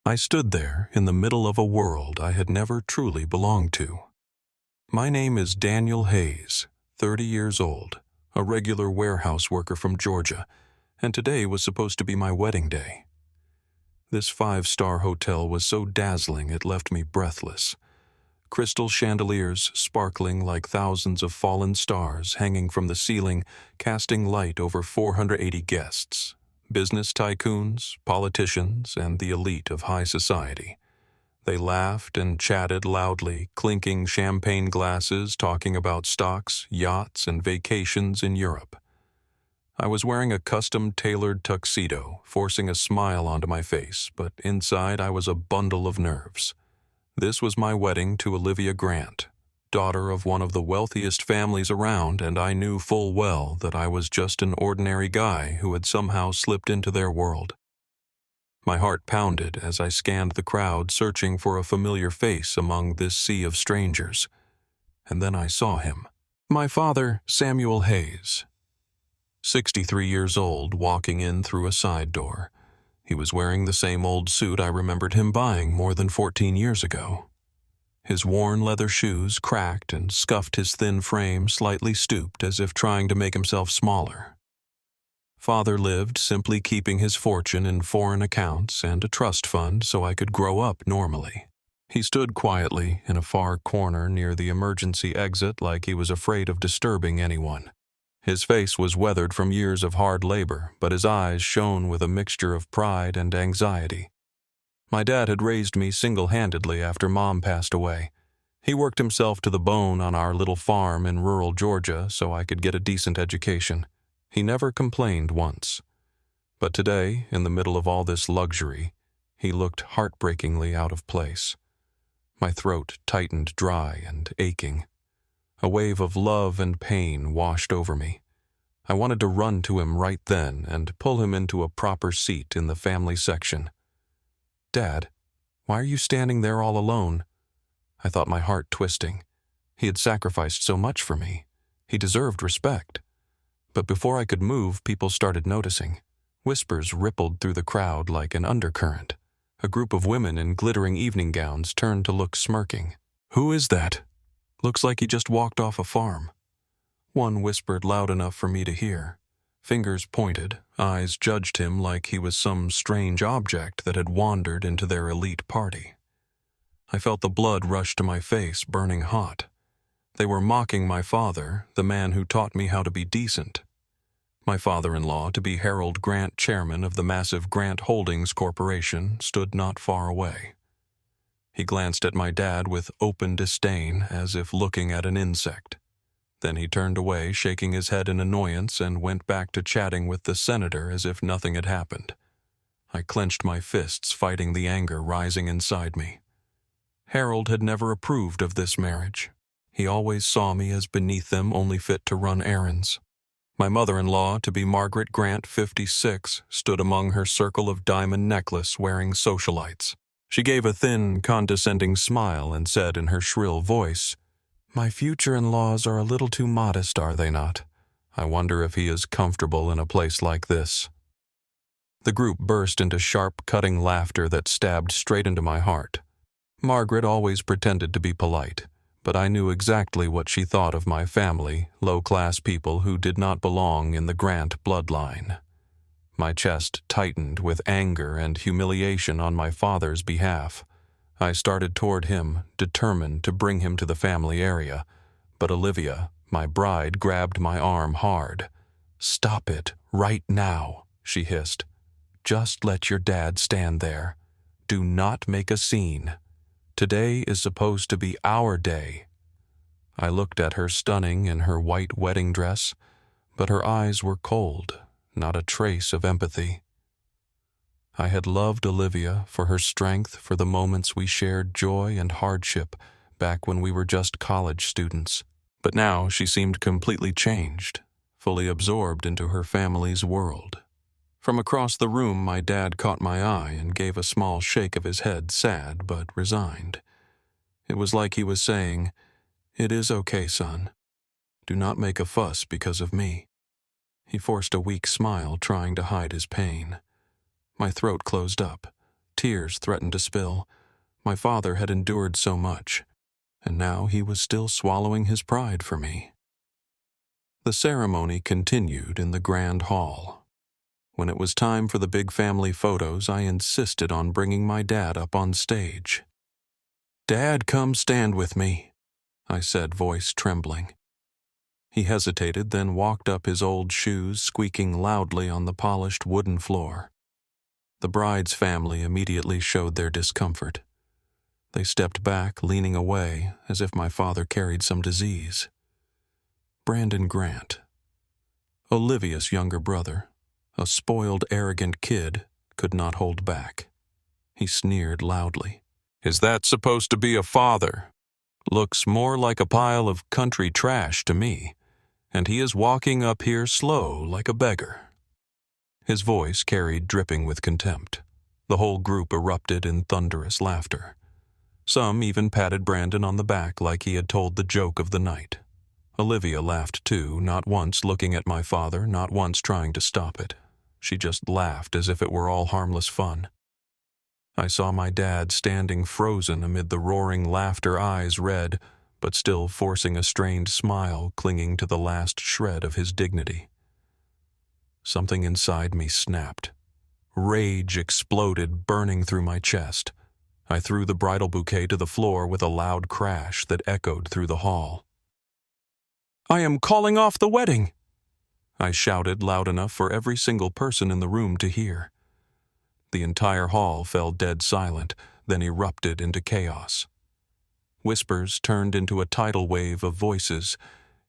I stood there in the middle of a world I had never truly belonged to. My name is Daniel Hayes, 30 years old, a regular warehouse worker from Georgia, and today was supposed to be my wedding day. This 5-star hotel was so dazzling it left me breathless. Crystal chandeliers sparkling like thousands of fallen stars hanging from the ceiling, casting light over 480 guests. Business tycoons, politicians, and the elite of high society. They laughed and chatted loudly, clinking champagne glasses, talking about stocks, yachts, and vacations in Europe. I was wearing a custom-tailored tuxedo, forcing a smile onto my face, but inside I was a bundle of nerves. This was my wedding to Olivia Grant, daughter of one of the wealthiest families around, and I knew full well that I was just an ordinary guy who had somehow slipped into their world. My heart pounded as I scanned the crowd, searching for a familiar face among this sea of strangers. And then I saw him. My father, Samuel Hayes, 63 years old, walking in through a side door. He was wearing the same old suit I remembered him buying more than 14 years ago. His worn leather shoes cracked and scuffed his thin frame, slightly stooped as if trying to make himself smaller. Father lived simply keeping his fortune in foreign accounts and a trust fund so I could grow up normally. He stood quietly in a far corner near the emergency exit like he was afraid of disturbing anyone. His face was weathered from years of hard labor, but his eyes shone with a mixture of pride and anxiety. My dad had raised me single-handedly after Mom passed away. He worked himself to the bone on our little farm in rural Georgia so I could get a decent education. He never complained once. But today, in the middle of all this luxury, he looked heartbreakingly out of place. My throat tightened dry and aching. A wave of love and pain washed over me. I wanted to run to him right then and pull him into a proper seat in the family section. "Dad, why are you standing there all alone?" I thought, my heart twisting. He had sacrificed so much for me. He deserved respect. But before I could move, people started noticing. Whispers rippled through the crowd like an undercurrent. A group of women in glittering evening gowns turned to look smirking. "Who is that? Looks like he just walked off a farm." One whispered loud enough for me to hear. Fingers pointed, eyes judged him like he was some strange object that had wandered into their elite party. I felt the blood rush to my face, burning hot. They were mocking my father, the man who taught me how to be decent. My father-in-law, to be Harold Grant, chairman of the massive Grant Holdings Corporation, stood not far away. He glanced at my dad with open disdain, as if looking at an insect. Then he turned away, shaking his head in annoyance, and went back to chatting with the senator as if nothing had happened. I clenched my fists, fighting the anger rising inside me. Harold had never approved of this marriage. He always saw me as beneath them, only fit to run errands. My mother-in-law, to be Margaret Grant, 56, stood among her circle of diamond necklace-wearing socialites. She gave a thin, condescending smile and said in her shrill voice, "My future in-laws are a little too modest, are they not? I wonder if he is comfortable in a place like this." The group burst into sharp, cutting laughter that stabbed straight into my heart. Margaret always pretended to be polite, but I knew exactly what she thought of my family, low-class people who did not belong in the Grant bloodline. My chest tightened with anger and humiliation on my father's behalf. I started toward him, determined to bring him to the family area, but Olivia, my bride, grabbed my arm hard. "Stop it, right now," she hissed. "Just let your dad stand there. Do not make a scene. Today is supposed to be our day." I looked at her stunning in her white wedding dress, but her eyes were cold, not a trace of empathy. I had loved Olivia for her strength, for the moments we shared joy and hardship back when we were just college students. But now she seemed completely changed, fully absorbed into her family's world. From across the room, my dad caught my eye and gave a small shake of his head, sad but resigned. It was like he was saying, "It is okay, son. Do not make a fuss because of me." He forced a weak smile, trying to hide his pain. My throat closed up. Tears threatened to spill. My father had endured so much, and now he was still swallowing his pride for me. The ceremony continued in the grand hall. When it was time for the big family photos, I insisted on bringing my dad up on stage. "Dad, come stand with me," I said, voice trembling. He hesitated, then walked up, his old shoes squeaking loudly on the polished wooden floor. The bride's family immediately showed their discomfort. They stepped back, leaning away, as if my father carried some disease. Brandon Grant, Olivia's younger brother, a spoiled, arrogant kid, could not hold back. He sneered loudly. "Is that supposed to be a father? Looks more like a pile of country trash to me, and he is walking up here slow like a beggar." His voice carried dripping with contempt. The whole group erupted in thunderous laughter. Some even patted Brandon on the back like he had told the joke of the night. Olivia laughed too, not once looking at my father, not once trying to stop it. She just laughed as if it were all harmless fun. I saw my dad standing frozen amid the roaring laughter, eyes red, but still forcing a strained smile clinging to the last shred of his dignity. Something inside me snapped. Rage exploded, burning through my chest. I threw the bridal bouquet to the floor with a loud crash that echoed through the hall. "I am calling off the wedding!" I shouted loud enough for every single person in the room to hear. The entire hall fell dead silent, then erupted into chaos. Whispers turned into a tidal wave of voices,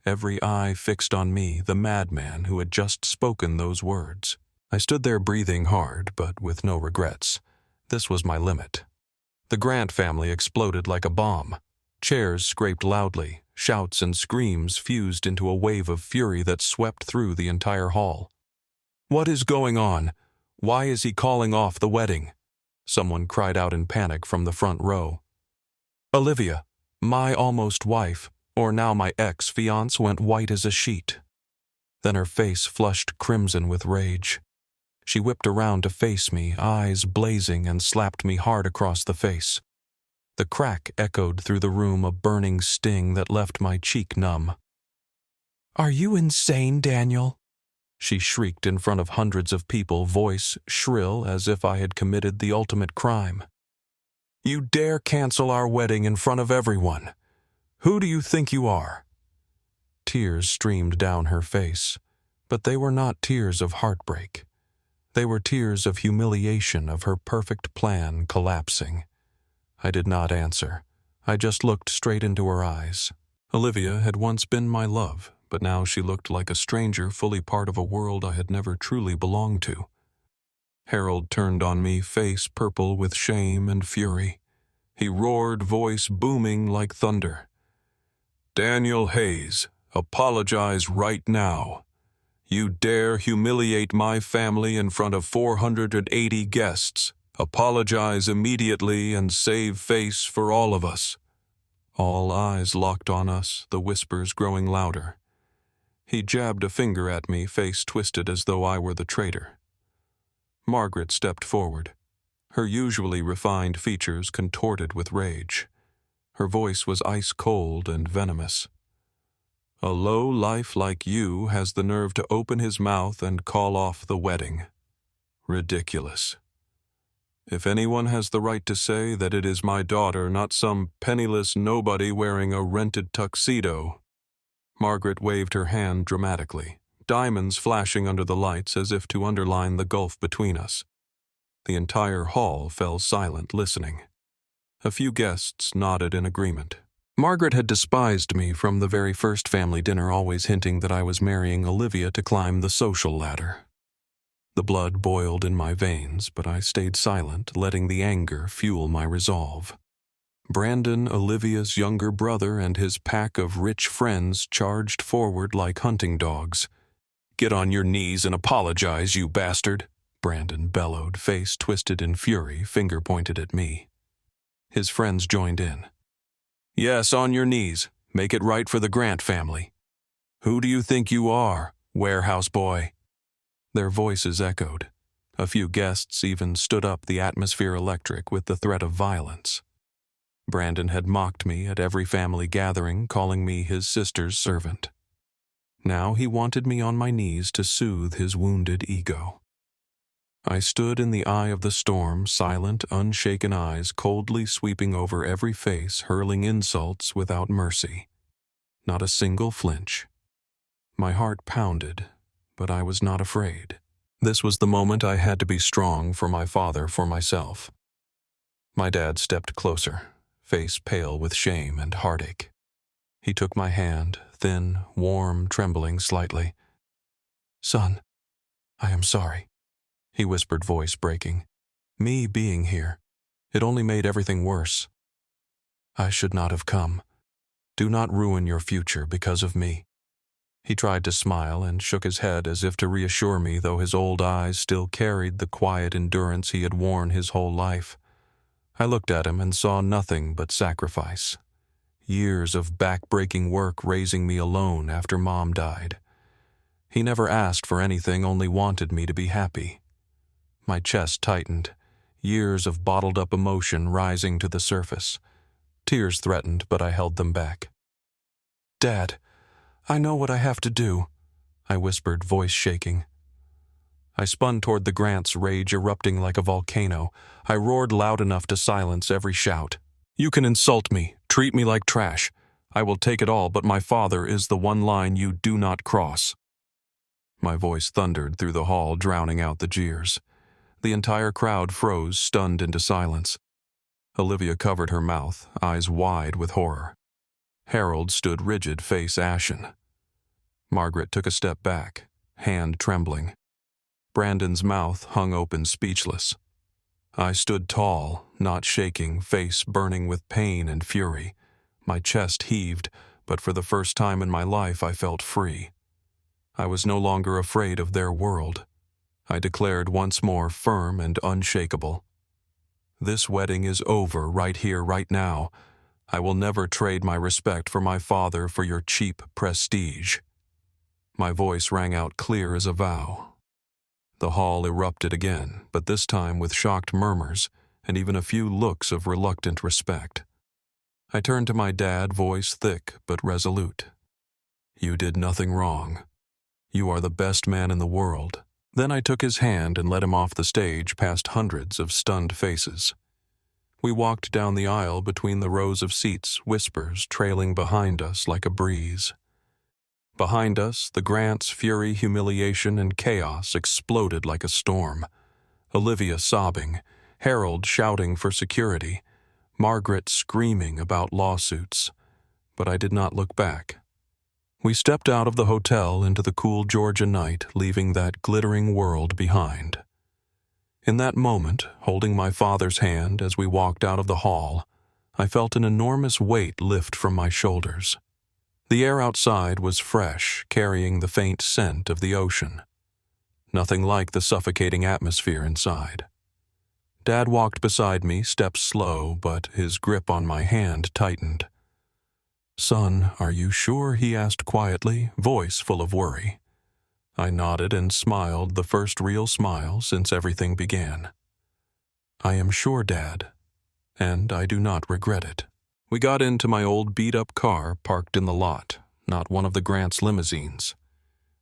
every eye fixed on me, the madman who had just spoken those words. I stood there breathing hard, but with no regrets. This was my limit. The Grant family exploded like a bomb. Chairs scraped loudly. Shouts and screams fused into a wave of fury that swept through the entire hall. "What is going on? Why is he calling off the wedding?" Someone cried out in panic from the front row. Olivia, my almost wife, or now my ex-fiancé, went white as a sheet. Then her face flushed crimson with rage. She whipped around to face me, eyes blazing, and slapped me hard across the face. The crack echoed through the room, a burning sting that left my cheek numb. "Are you insane, Daniel?" she shrieked in front of hundreds of people, voice shrill as if I had committed the ultimate crime. "You dare cancel our wedding in front of everyone? Who do you think you are?" Tears streamed down her face, but they were not tears of heartbreak. They were tears of humiliation, of her perfect plan collapsing. I did not answer. I just looked straight into her eyes. Olivia had once been my love, but now she looked like a stranger, fully part of a world I had never truly belonged to. Harold turned on me, face purple with shame and fury. He roared, voice booming like thunder. "Daniel Hayes, apologize right now. You dare humiliate my family in front of 480 guests. Apologize immediately and save face for all of us." All eyes locked on us, the whispers growing louder. He jabbed a finger at me, face twisted as though I were the traitor. Margaret stepped forward, her usually refined features contorted with rage. Her voice was ice-cold and venomous. "A low-life like you has the nerve to open his mouth and call off the wedding. Ridiculous. If anyone has the right to say that it is my daughter, not some penniless nobody wearing a rented tuxedo." Margaret waved her hand dramatically, diamonds flashing under the lights as if to underline the gulf between us. The entire hall fell silent, listening. A few guests nodded in agreement. Margaret had despised me from the very first family dinner, always hinting that I was marrying Olivia to climb the social ladder. The blood boiled in my veins, but I stayed silent, letting the anger fuel my resolve. Brandon, Olivia's younger brother, and his pack of rich friends charged forward like hunting dogs. "Get on your knees and apologize, you bastard," Brandon bellowed, face twisted in fury, finger pointed at me. His friends joined in. "Yes, on your knees. Make it right for the Grant family. Who do you think you are, warehouse boy?" Their voices echoed. A few guests even stood up the atmosphere electric with the threat of violence. Brandon had mocked me at every family gathering, calling me his sister's servant. Now he wanted me on my knees to soothe his wounded ego. I stood in the eye of the storm, silent, unshaken eyes coldly sweeping over every face, hurling insults without mercy. Not a single flinch. My heart pounded, but I was not afraid. This was the moment I had to be strong for my father, for myself. My dad stepped closer, face pale with shame and heartache. He took my hand, thin, warm, trembling slightly. "Son, I am sorry," he whispered, voice breaking. "Me being here, it only made everything worse. I should not have come. Do not ruin your future because of me." He tried to smile and shook his head as if to reassure me, though his old eyes still carried the quiet endurance he had worn his whole life. I looked at him and saw nothing but sacrifice. Years of back-breaking work raising me alone after Mom died. He never asked for anything, only wanted me to be happy. My chest tightened, years of bottled-up emotion rising to the surface. Tears threatened, but I held them back. "Dad, I know what I have to do," I whispered, voice shaking. I spun toward the Grants, rage erupting like a volcano. I roared loud enough to silence every shout. "You can insult me, treat me like trash. I will take it all, but my father is the one line you do not cross." My voice thundered through the hall, drowning out the jeers. The entire crowd froze, stunned into silence. Olivia covered her mouth, eyes wide with horror. Harold stood rigid, face ashen. Margaret took a step back, hand trembling. Brandon's mouth hung open, speechless. I stood tall, not shaking, face burning with pain and fury. My chest heaved, but for the first time in my life I felt free. I was no longer afraid of their world. I declared once more, firm and unshakable. "This wedding is over, right here, right now. I will never trade my respect for my father for your cheap prestige." My voice rang out clear as a vow. The hall erupted again, but this time with shocked murmurs and even a few looks of reluctant respect. I turned to my dad, voice thick but resolute. "You did nothing wrong. You are the best man in the world." Then I took his hand and led him off the stage past hundreds of stunned faces. We walked down the aisle between the rows of seats, whispers trailing behind us like a breeze. Behind us, the Grants' fury, humiliation, and chaos exploded like a storm. Olivia sobbing, Harold shouting for security, Margaret screaming about lawsuits. But I did not look back. We stepped out of the hotel into the cool Georgia night, leaving that glittering world behind. In that moment, holding my father's hand as we walked out of the hall, I felt an enormous weight lift from my shoulders. The air outside was fresh, carrying the faint scent of the ocean. Nothing like the suffocating atmosphere inside. Dad walked beside me, steps slow, but his grip on my hand tightened. "Son, are you sure?" he asked quietly, voice full of worry. I nodded and smiled, the first real smile since everything began. "I am sure, Dad, and I do not regret it." We got into my old beat-up car parked in the lot, not one of the Grants' limousines.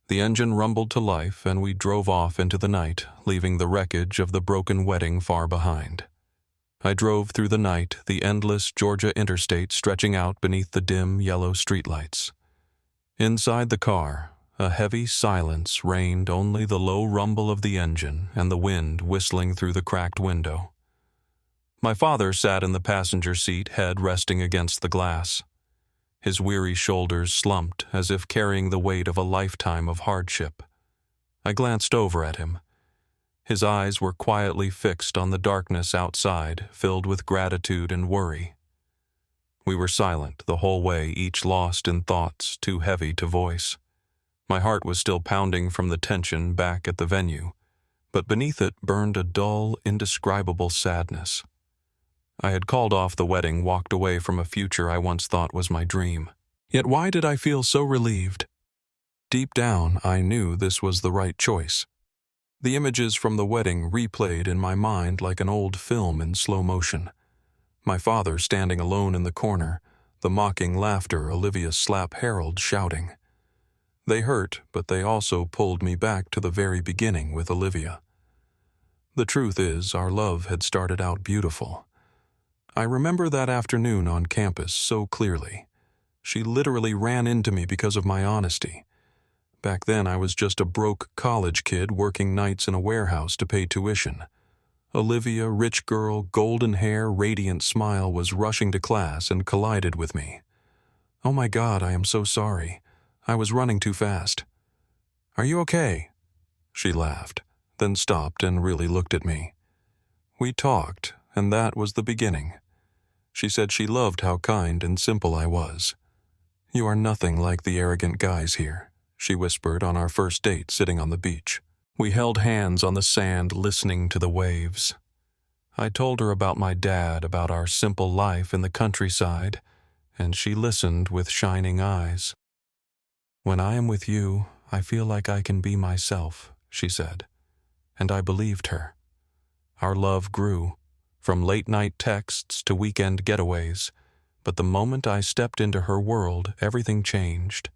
The engine rumbled to life and we drove off into the night, leaving the wreckage of the broken wedding far behind. I drove through the night, the endless Georgia interstate stretching out beneath the dim yellow streetlights. Inside the car, a heavy silence reigned, only the low rumble of the engine and the wind whistling through the cracked window. My father sat in the passenger seat, head resting against the glass. His weary shoulders slumped as if carrying the weight of a lifetime of hardship. I glanced over at him. His eyes were quietly fixed on the darkness outside, filled with gratitude and worry. We were silent the whole way, each lost in thoughts too heavy to voice. My heart was still pounding from the tension back at the venue, but beneath it burned a dull, indescribable sadness. I had called off the wedding, walked away from a future I once thought was my dream. Yet why did I feel so relieved? Deep down, I knew this was the right choice. The images from the wedding replayed in my mind like an old film in slow motion. My father standing alone in the corner, the mocking laughter Olivia slap Harold shouting. They hurt, but they also pulled me back to the very beginning with Olivia. The truth is, our love had started out beautiful. I remember that afternoon on campus so clearly. She literally ran into me because of my honesty. Back then I was just a broke college kid working nights in a warehouse to pay tuition. Olivia, rich girl, golden hair, radiant smile, was rushing to class and collided with me. "Oh my God, I am so sorry. I was running too fast." "Are you okay?" She laughed, then stopped and really looked at me. We talked, and that was the beginning. She said she loved how kind and simple I was. "You are nothing like the arrogant guys here," she whispered on our first date sitting on the beach. We held hands on the sand listening to the waves. I told her about my dad, about our simple life in the countryside, and she listened with shining eyes. "When I am with you, I feel like I can be myself," she said, and I believed her. Our love grew, from late-night texts to weekend getaways, but the moment I stepped into her world, everything changed.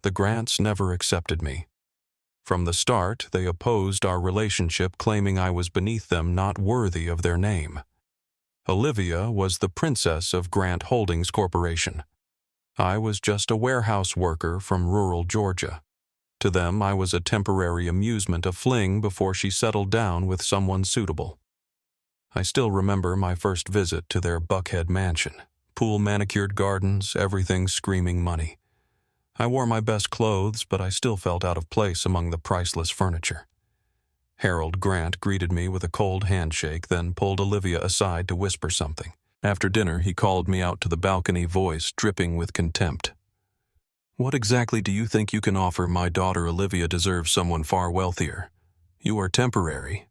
The Grants never accepted me. From the start, they opposed our relationship, claiming I was beneath them, not worthy of their name. Olivia was the princess of Grant Holdings Corporation. I was just a warehouse worker from rural Georgia. To them, I was a temporary amusement, a fling before she settled down with someone suitable. I still remember my first visit to their Buckhead mansion. Pool, manicured gardens, everything screaming money. I wore my best clothes, but I still felt out of place among the priceless furniture. Harold Grant greeted me with a cold handshake, then pulled Olivia aside to whisper something. After dinner, he called me out to the balcony, voice dripping with contempt. "What exactly do you think you can offer? My daughter Olivia deserves someone far wealthier. You are temporary."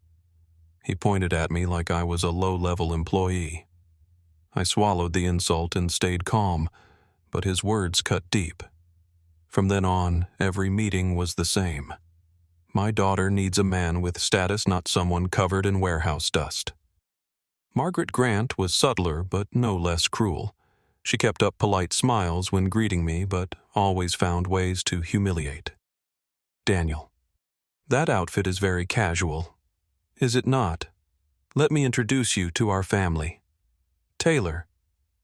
He pointed at me like I was a low-level employee. I swallowed the insult and stayed calm, but his words cut deep. From then on, every meeting was the same. My daughter needs a man with status, not someone covered in warehouse dust. Margaret Grant was subtler, but no less cruel. She kept up polite smiles when greeting me, but always found ways to humiliate. "Daniel, that outfit is very casual. Is it not? Let me introduce you to our family." "Taylor,"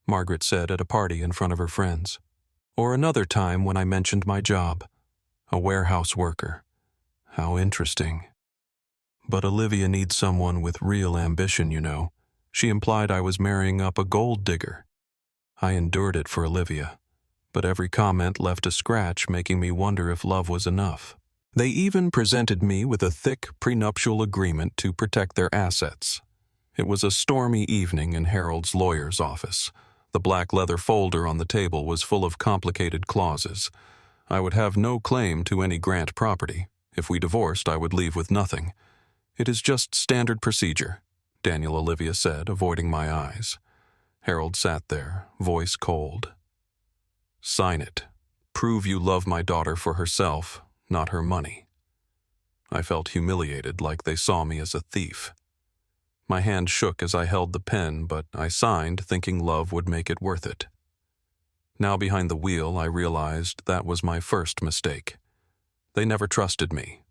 Margaret said at a party in front of her friends. Or another time when I mentioned my job, a warehouse worker. How interesting. "But Olivia needs someone with real ambition, you know." She implied I was marrying up a gold digger. I endured it for Olivia, but every comment left a scratch, making me wonder if love was enough. They even presented me with a thick prenuptial agreement to protect their assets. It was a stormy evening in Harold's lawyer's office. The black leather folder on the table was full of complicated clauses. I would have no claim to any Grant property. If we divorced, I would leave with nothing. "It is just standard procedure," Daniel Olivia said, avoiding my eyes. Harold sat there, voice cold. "Sign it. Prove you love my daughter for herself, not her money." I felt humiliated, like they saw me as a thief. My hand shook as I held the pen, but I signed, thinking love would make it worth it. Now behind the wheel, I realized that was my first mistake. They never trusted me,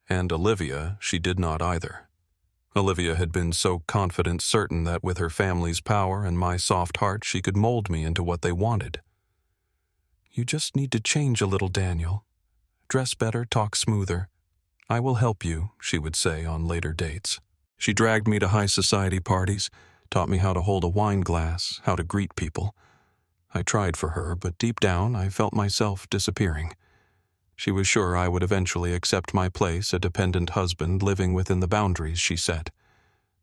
and Olivia, she did not either. Olivia had been so confident, certain that with her family's power and my soft heart, she could mold me into what they wanted. "You just need to change a little, Daniel. Dress better, talk smoother. I will help you," she would say on later dates. She dragged me to high society parties, taught me how to hold a wine glass, how to greet people. I tried for her, but deep down I felt myself disappearing. She was sure I would eventually accept my place, a dependent husband living within the boundaries she set.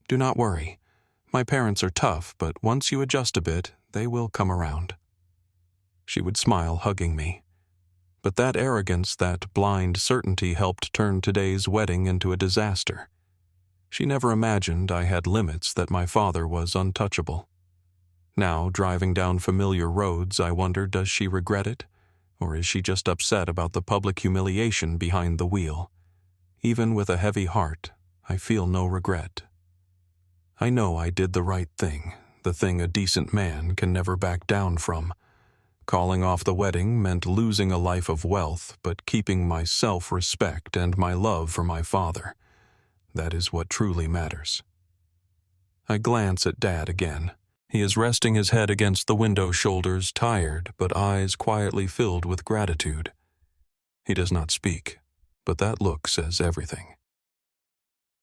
"Do not worry. My parents are tough, but once you adjust a bit, they will come around." She would smile, hugging me. But that arrogance, that blind certainty helped turn today's wedding into a disaster. She never imagined I had limits, that my father was untouchable. Now, driving down familiar roads, I wonder, does she regret it? Or is she just upset about the public humiliation behind the wheel? Even with a heavy heart, I feel no regret. I know I did the right thing, the thing a decent man can never back down from. Calling off the wedding meant losing a life of wealth, but keeping my self-respect and my love for my father. That is what truly matters. I glance at Dad again. He is resting his head against the window shoulders, tired, but eyes quietly filled with gratitude. He does not speak, but that look says everything.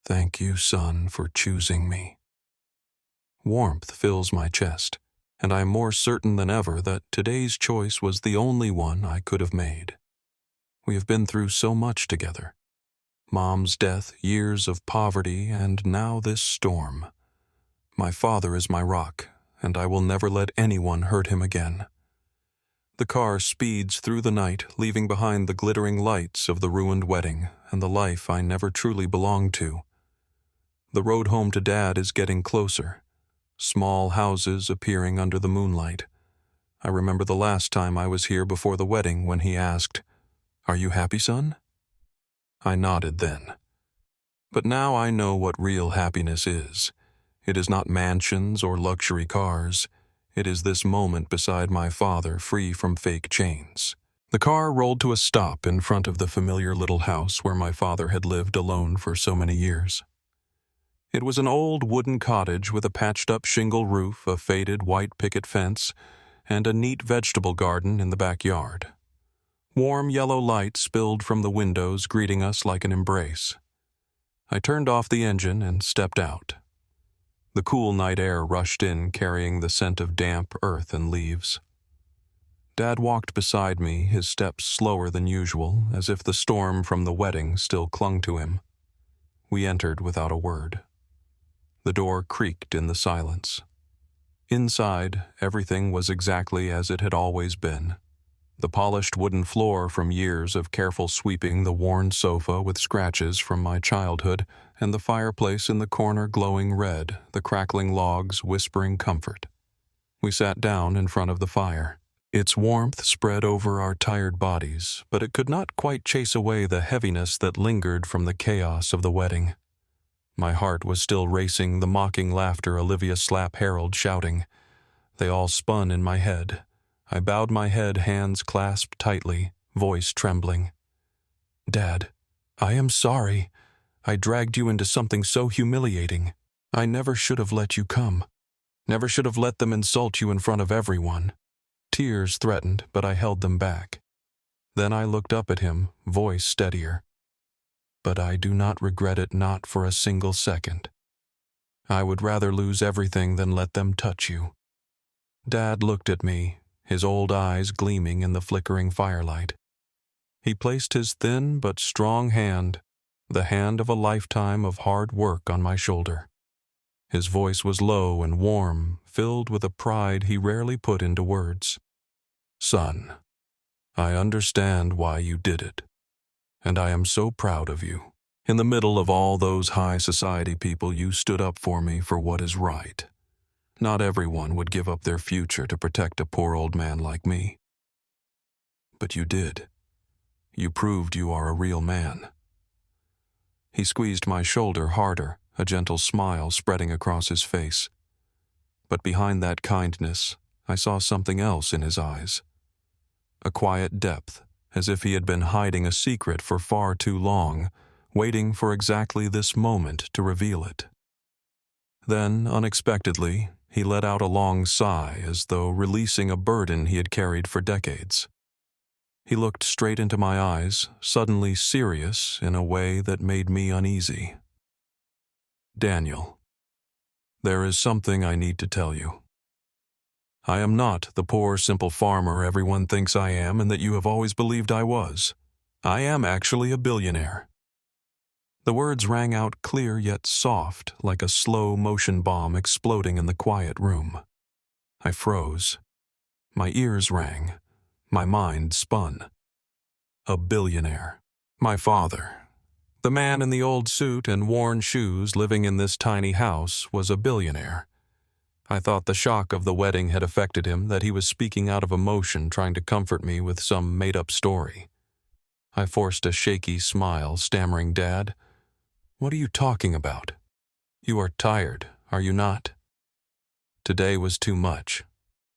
Thank you, son, for choosing me. Warmth fills my chest, and I am more certain than ever that today's choice was the only one I could have made. We have been through so much together. Mom's death, years of poverty, and now this storm. My father is my rock, and I will never let anyone hurt him again. The car speeds through the night, leaving behind the glittering lights of the ruined wedding and the life I never truly belonged to. The road home to Dad is getting closer. Small houses appearing under the moonlight. I remember the last time I was here before the wedding when he asked, "Are you happy, son?" I nodded then. But now I know what real happiness is. It is not mansions or luxury cars. It is this moment beside my father, free from fake chains. The car rolled to a stop in front of the familiar little house where my father had lived alone for so many years. It was an old wooden cottage with a patched-up shingle roof, a faded white picket fence, and a neat vegetable garden in the backyard. Warm yellow light spilled from the windows, greeting us like an embrace. I turned off the engine and stepped out. The cool night air rushed in, carrying the scent of damp earth and leaves. Dad walked beside me, his steps slower than usual, as if the storm from the wedding still clung to him. We entered without a word. The door creaked in the silence. Inside, everything was exactly as it had always been. The polished wooden floor from years of careful sweeping, the worn sofa with scratches from my childhood, and the fireplace in the corner glowing red, the crackling logs whispering comfort. We sat down in front of the fire. Its warmth spread over our tired bodies, but it could not quite chase away the heaviness that lingered from the chaos of the wedding. My heart was still racing, the mocking laughter Olivia Slap Harold shouting. They all spun in my head. I bowed my head, hands clasped tightly, voice trembling. Dad, I am sorry. I dragged you into something so humiliating. I never should have let you come. Never should have let them insult you in front of everyone. Tears threatened, but I held them back. Then I looked up at him, voice steadier. But I do not regret it, not for a single second. I would rather lose everything than let them touch you. Dad looked at me, his old eyes gleaming in the flickering firelight. He placed his thin but strong hand, the hand of a lifetime of hard work, on my shoulder. His voice was low and warm, filled with a pride he rarely put into words. Son, I understand why you did it, and I am so proud of you. In the middle of all those high society people, you stood up for me for what is right. Not everyone would give up their future to protect a poor old man like me. But you did. You proved you are a real man. He squeezed my shoulder harder, a gentle smile spreading across his face. But behind that kindness, I saw something else in his eyes. A quiet depth, as if he had been hiding a secret for far too long, waiting for exactly this moment to reveal it. Then, unexpectedly, he let out a long sigh, as though releasing a burden he had carried for decades. He looked straight into my eyes, suddenly serious in a way that made me uneasy. Daniel, there is something I need to tell you. I am not the poor, simple farmer everyone thinks I am and that you have always believed I was. I am actually a billionaire. The words rang out clear yet soft, like a slow-motion bomb exploding in the quiet room. I froze. My ears rang. My mind spun. A billionaire. My father, the man in the old suit and worn shoes living in this tiny house, was a billionaire. I thought the shock of the wedding had affected him, that he was speaking out of emotion, trying to comfort me with some made-up story. I forced a shaky smile, stammering, Dad, What are you talking about? You are tired, are you not? Today was too much.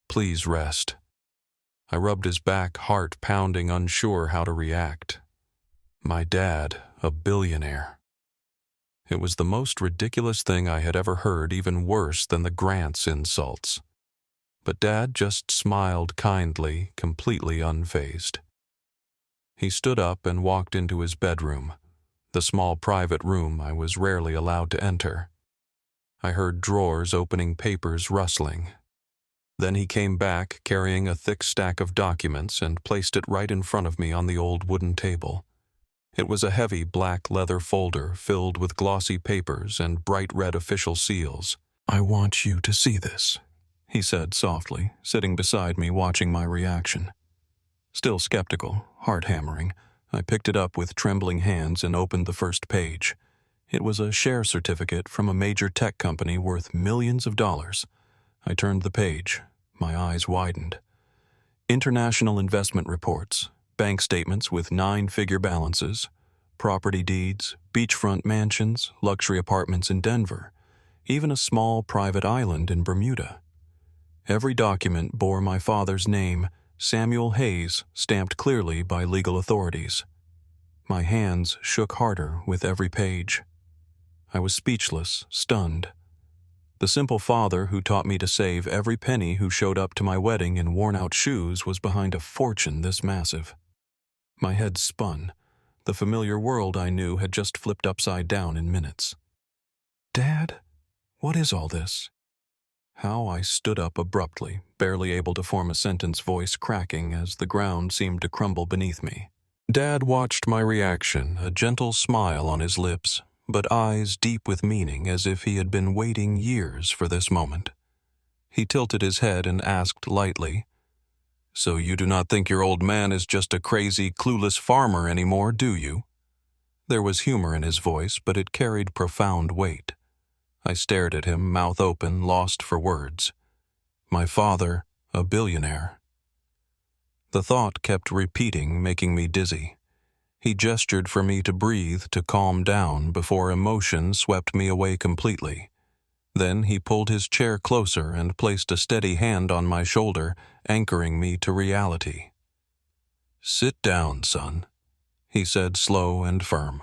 Please rest. I rubbed his back, heart pounding, unsure how to react. My dad, a billionaire. It was the most ridiculous thing I had ever heard, even worse than the Grants insults. But Dad just smiled kindly, completely unfazed. He stood up and walked into his bedroom, the small private room I was rarely allowed to enter. I heard drawers opening, papers rustling. Then he came back carrying a thick stack of documents and placed it right in front of me on the old wooden table. It was a heavy black leather folder filled with glossy papers and bright red official seals. "I want you to see this," he said softly, sitting beside me watching my reaction. Still skeptical, heart hammering, I picked it up with trembling hands and opened the first page. It was a share certificate from a major tech company worth millions of dollars. I turned the page. My eyes widened. International investment reports, bank statements with 9-figure balances, property deeds, beachfront mansions, luxury apartments in Denver, even a small private island in Bermuda. Every document bore my father's name, Samuel Hayes, stamped clearly by legal authorities. My hands shook harder with every page. I was speechless, stunned. The simple father who taught me to save every penny, who showed up to my wedding in worn-out shoes, was behind a fortune this massive. My head spun. The familiar world I knew had just flipped upside down in minutes. "Dad, what is all this?" How I stood up abruptly, barely able to form a sentence, voice cracking as the ground seemed to crumble beneath me. Dad watched my reaction, a gentle smile on his lips, but eyes deep with meaning, as if he had been waiting years for this moment. He tilted his head and asked lightly, "So you do not think your old man is just a crazy, clueless farmer anymore, do you?" There was humor in his voice, but it carried profound weight. I stared at him, mouth open, lost for words. My father, a billionaire. The thought kept repeating, making me dizzy. He gestured for me to breathe, to calm down, before emotion swept me away completely. Then he pulled his chair closer and placed a steady hand on my shoulder, anchoring me to reality. "Sit down, son," he said, slow and firm.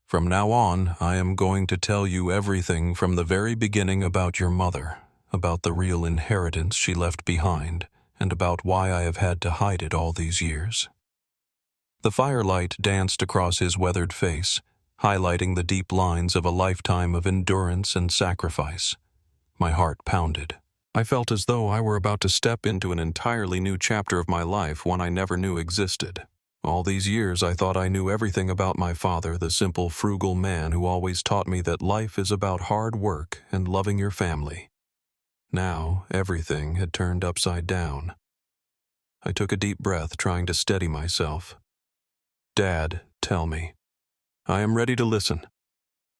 "From now on, I am going to tell you everything from the very beginning about your mother, about the real inheritance she left behind, and about why I have had to hide it all these years." The firelight danced across his weathered face, highlighting the deep lines of a lifetime of endurance and sacrifice. My heart pounded. I felt as though I were about to step into an entirely new chapter of my life, one I never knew existed. All these years I thought I knew everything about my father, the simple, frugal man who always taught me that life is about hard work and loving your family. Now, everything had turned upside down. I took a deep breath, trying to steady myself. "Dad, tell me." "I am ready to listen."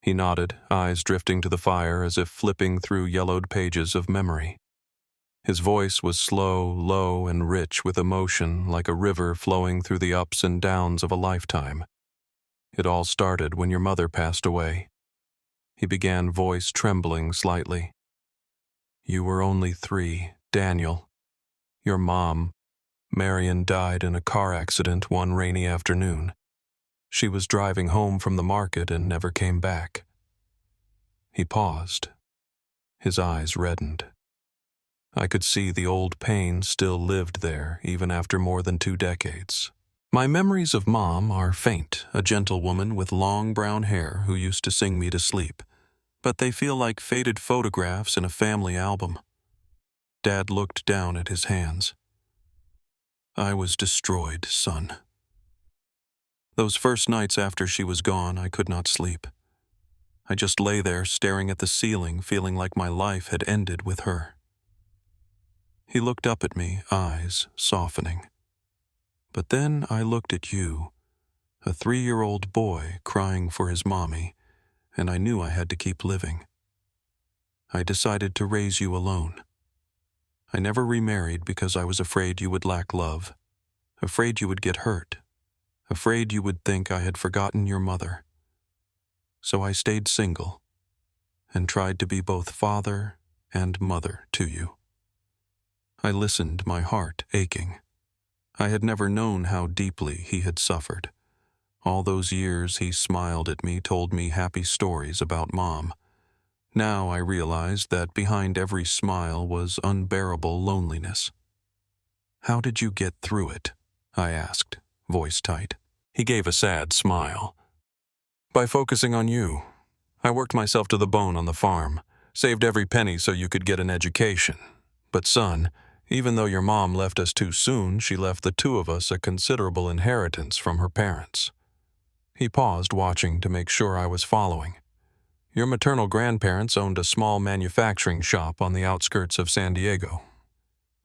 He nodded, eyes drifting to the fire as if flipping through yellowed pages of memory. His voice was slow, low, and rich with emotion, like a river flowing through the ups and downs of a lifetime. "It all started when your mother passed away." He began, voice trembling slightly. "You were only 3, Daniel. Your mom, Marion, died in a car accident one rainy afternoon. She was driving home from the market and never came back." He paused. His eyes reddened. I could see the old pain still lived there, even after more than 2 decades. My memories of Mom are faint, a gentle woman with long brown hair who used to sing me to sleep, but they feel like faded photographs in a family album. Dad looked down at his hands. "I was destroyed, son." Those first nights after she was gone, I could not sleep. I just lay there staring at the ceiling, feeling like my life had ended with her. He looked up at me, eyes softening. "But then I looked at you, a 3-year-old boy crying for his mommy, and I knew I had to keep living. I decided to raise you alone. I never remarried because I was afraid you would lack love, afraid you would get hurt, afraid you would think I had forgotten your mother. So I stayed single and tried to be both father and mother to you. I listened, my heart aching. I had never known how deeply he had suffered. All those years he smiled at me, told me happy stories about Mom. Now I realized that behind every smile was unbearable loneliness. "How did you get through it?" I asked, voice tight. He gave a sad smile. "By focusing on you. I worked myself to the bone on the farm, saved every penny so you could get an education. But son, even though your mom left us too soon, she left the two of us a considerable inheritance from her parents." He paused, watching to make sure I was following. "Your maternal grandparents owned a small manufacturing shop on the outskirts of San Diego.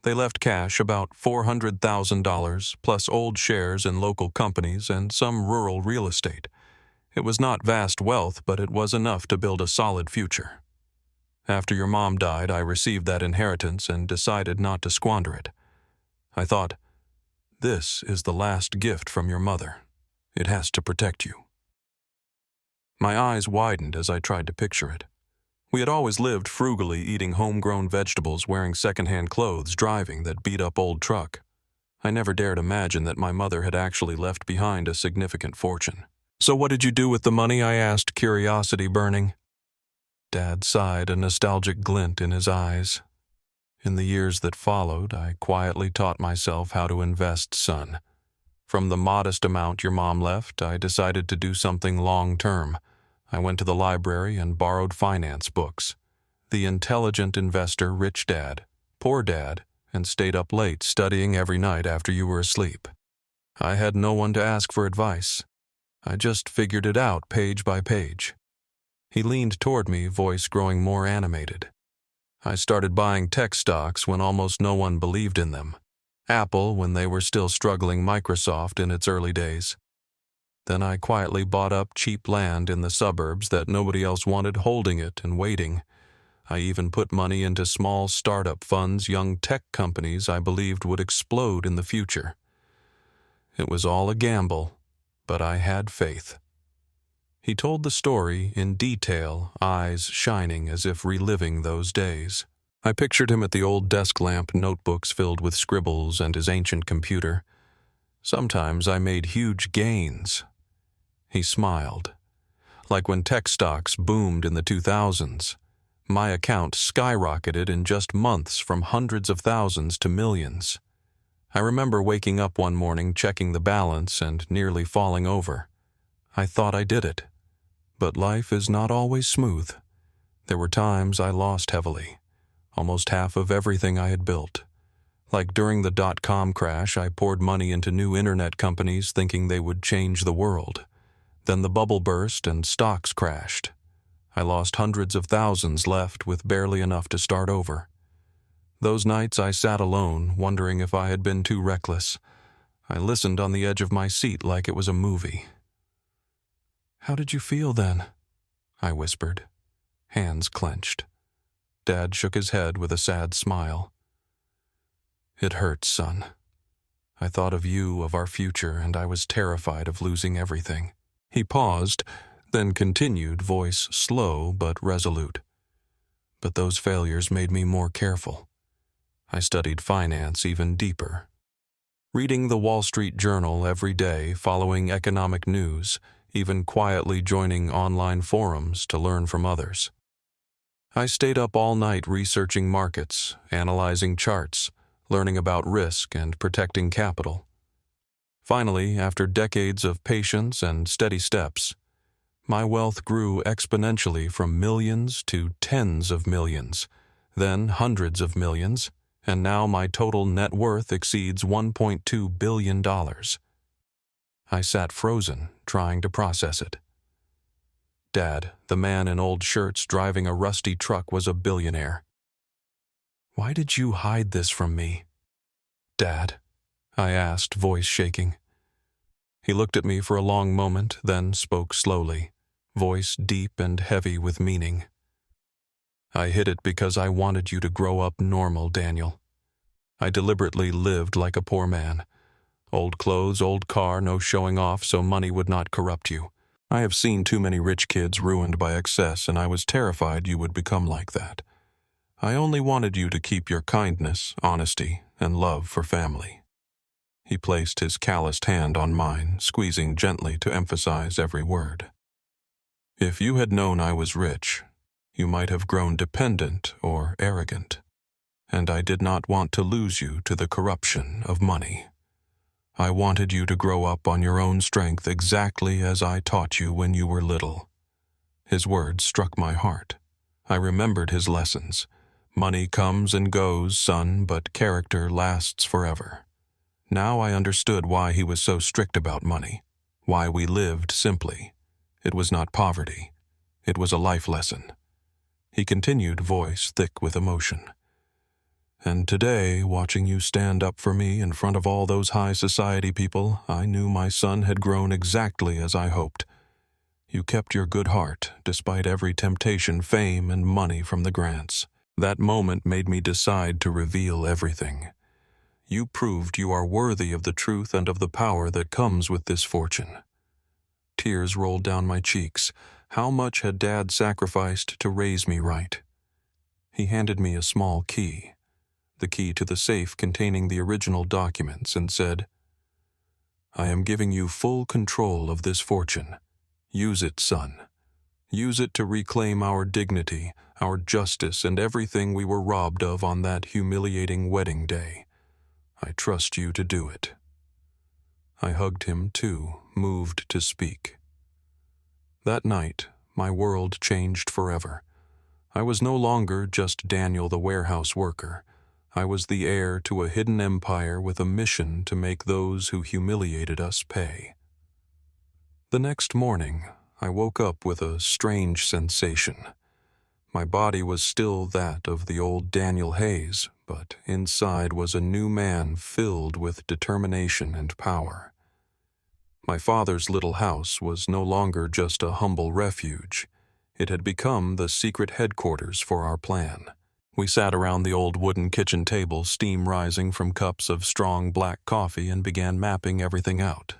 They left cash, about $400,000, plus old shares in local companies and some rural real estate. It was not vast wealth, but it was enough to build a solid future. After your mom died, I received that inheritance and decided not to squander it. I thought, this is the last gift from your mother. It has to protect you." My eyes widened as I tried to picture it. We had always lived frugally, eating homegrown vegetables, wearing secondhand clothes, driving that beat-up old truck. I never dared imagine that my mother had actually left behind a significant fortune. "So what did you do with the money?" I asked, curiosity burning. Dad sighed, a nostalgic glint in his eyes. "In the years that followed, I quietly taught myself how to invest, son. From the modest amount your mom left, I decided to do something long-term. I went to the library and borrowed finance books. The Intelligent Investor, Rich Dad, Poor Dad, and stayed up late studying every night after you were asleep. I had no one to ask for advice. I just figured it out page by page." He leaned toward me, voice growing more animated. "I started buying tech stocks when almost no one believed in them. Apple when they were still struggling, Microsoft in its early days. Then I quietly bought up cheap land in the suburbs that nobody else wanted, holding it and waiting. I even put money into small startup funds, young tech companies I believed would explode in the future. It was all a gamble, but I had faith." He told the story in detail, eyes shining as if reliving those days. I pictured him at the old desk lamp, notebooks filled with scribbles, and his ancient computer. "Sometimes I made huge gains." He smiled. "Like when tech stocks boomed in the 2000s. My account skyrocketed in just months from hundreds of thousands to millions. I remember waking up one morning, checking the balance, and nearly falling over. I thought I did it. But life is not always smooth. There were times I lost heavily, almost half of everything I had built. Like during the dot-com crash, I poured money into new internet companies thinking they would change the world. Then the bubble burst and stocks crashed. I lost hundreds of thousands, left with barely enough to start over. Those nights I sat alone, wondering if I had been too reckless. I listened on the edge of my seat like it was a movie. "How did you feel then?" I whispered, hands clenched. Dad shook his head with a sad smile. "It hurts, son. I thought of you, of our future, and I was terrified of losing everything." He paused, then continued, voice slow but resolute. "But those failures made me more careful. I studied finance even deeper. Reading the Wall Street Journal every day, following economic news, even quietly joining online forums to learn from others. I stayed up all night researching markets, analyzing charts, learning about risk and protecting capital. Finally, after decades of patience and steady steps, my wealth grew exponentially from millions to tens of millions, then hundreds of millions, and now my total net worth exceeds $1.2 billion. I sat frozen, trying to process it. Dad, the man in old shirts driving a rusty truck, was a billionaire. "Why did you hide this from me?" "Dad?" I asked, voice shaking. He looked at me for a long moment, then spoke slowly, voice deep and heavy with meaning. "I hid it because I wanted you to grow up normal, Daniel. I deliberately lived like a poor man. Old clothes, old car, no showing off so money would not corrupt you. I have seen too many rich kids ruined by excess, and I was terrified you would become like that. I only wanted you to keep your kindness, honesty, and love for family." He placed his calloused hand on mine, squeezing gently to emphasize every word. "If you had known I was rich, you might have grown dependent or arrogant, and I did not want to lose you to the corruption of money. I wanted you to grow up on your own strength exactly as I taught you when you were little." His words struck my heart. I remembered his lessons. "Money comes and goes, son, but character lasts forever." Now I understood why he was so strict about money, why we lived simply. It was not poverty. It was a life lesson. He continued, voice thick with emotion. "And today, watching you stand up for me in front of all those high society people, I knew my son had grown exactly as I hoped. You kept your good heart, despite every temptation, fame, and money from the grants. That moment made me decide to reveal everything. You proved you are worthy of the truth and of the power that comes with this fortune." Tears rolled down my cheeks. How much had Dad sacrificed to raise me right? He handed me a small key, the key to the safe containing the original documents, and said, "I am giving you full control of this fortune. Use it, son. Use it to reclaim our dignity, our justice, and everything we were robbed of on that humiliating wedding day. I trust you to do it." I hugged him too, moved to speak. That night, my world changed forever. I was no longer just Daniel the warehouse worker. I was the heir to a hidden empire with a mission to make those who humiliated us pay. The next morning, I woke up with a strange sensation. My body was still that of the old Daniel Hayes, but inside was a new man filled with determination and power. My father's little house was no longer just a humble refuge. It had become the secret headquarters for our plan. We sat around the old wooden kitchen table, steam rising from cups of strong black coffee, and began mapping everything out.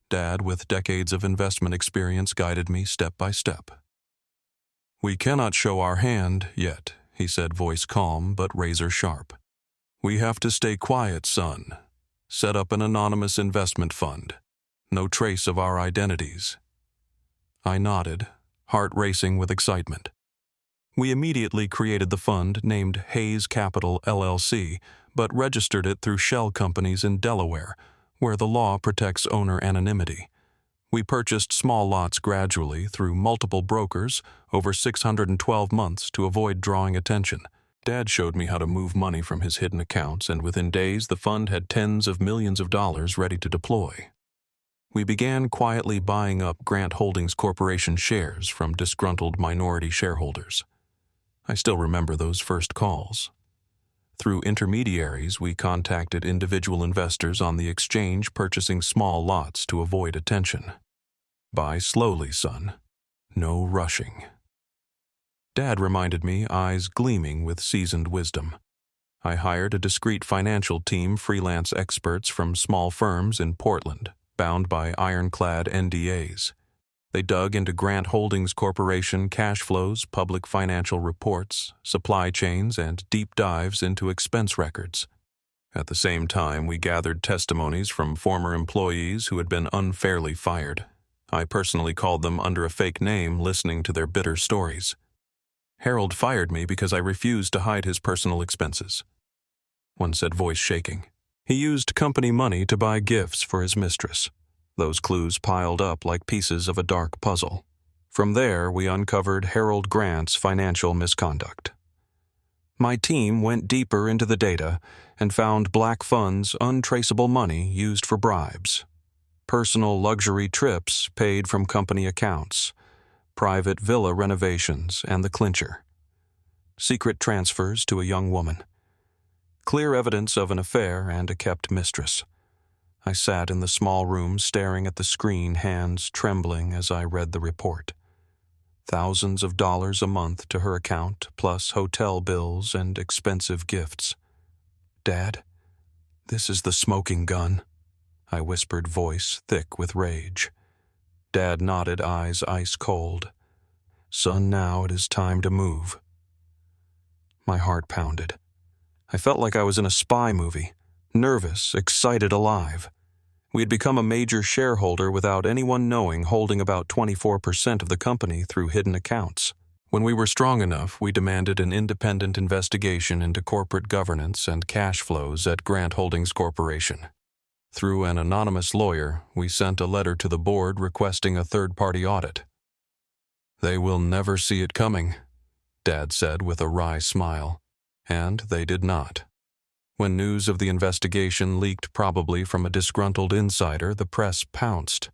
Dad, with decades of investment experience, guided me step by step. "We cannot show our hand yet," he said, voice calm but razor sharp. "We have to stay quiet, son. Set up an anonymous investment fund. No trace of our identities." I nodded, heart racing with excitement. We immediately created the fund named Hayes Capital LLC, but registered it through shell companies in Delaware, where the law protects owner anonymity. We purchased small lots gradually through multiple brokers over 612 months to avoid drawing attention. Dad showed me how to move money from his hidden accounts, and within days the fund had tens of millions of dollars ready to deploy. We began quietly buying up Grant Holdings Corporation shares from disgruntled minority shareholders. I still remember those first calls. Through intermediaries, we contacted individual investors on the exchange, purchasing small lots to avoid attention. "Buy slowly, son. No rushing." Dad reminded me, eyes gleaming with seasoned wisdom. I hired a discreet financial team, freelance experts from small firms in Portland, bound by ironclad NDAs. They dug into Grant Holdings Corporation cash flows, public financial reports, supply chains, and deep dives into expense records. At the same time, we gathered testimonies from former employees who had been unfairly fired. I personally called them under a fake name, listening to their bitter stories. "Harold fired me because I refused to hide his personal expenses," one said, voice shaking. "He used company money to buy gifts for his mistress." Those clues piled up like pieces of a dark puzzle. From there, we uncovered Harold Grant's financial misconduct. My team went deeper into the data and found black funds, untraceable money used for bribes, personal luxury trips paid from company accounts, private villa renovations, and the clincher, secret transfers to a young woman. Clear evidence of an affair and a kept mistress. I sat in the small room staring at the screen, hands trembling as I read the report. Thousands of dollars a month to her account, plus hotel bills and expensive gifts. "Dad, this is the smoking gun," I whispered, voice thick with rage. Dad nodded, eyes ice cold. "Son, now it is time to move." My heart pounded. I felt like I was in a spy movie, nervous, excited, alive. We had become a major shareholder without anyone knowing, holding about 24% of the company through hidden accounts. When we were strong enough, we demanded an independent investigation into corporate governance and cash flows at Grant Holdings Corporation. Through an anonymous lawyer, we sent a letter to the board requesting a third-party audit. "They will never see it coming," Dad said with a wry smile. And they did not. When news of the investigation leaked, probably from a disgruntled insider, the press pounced.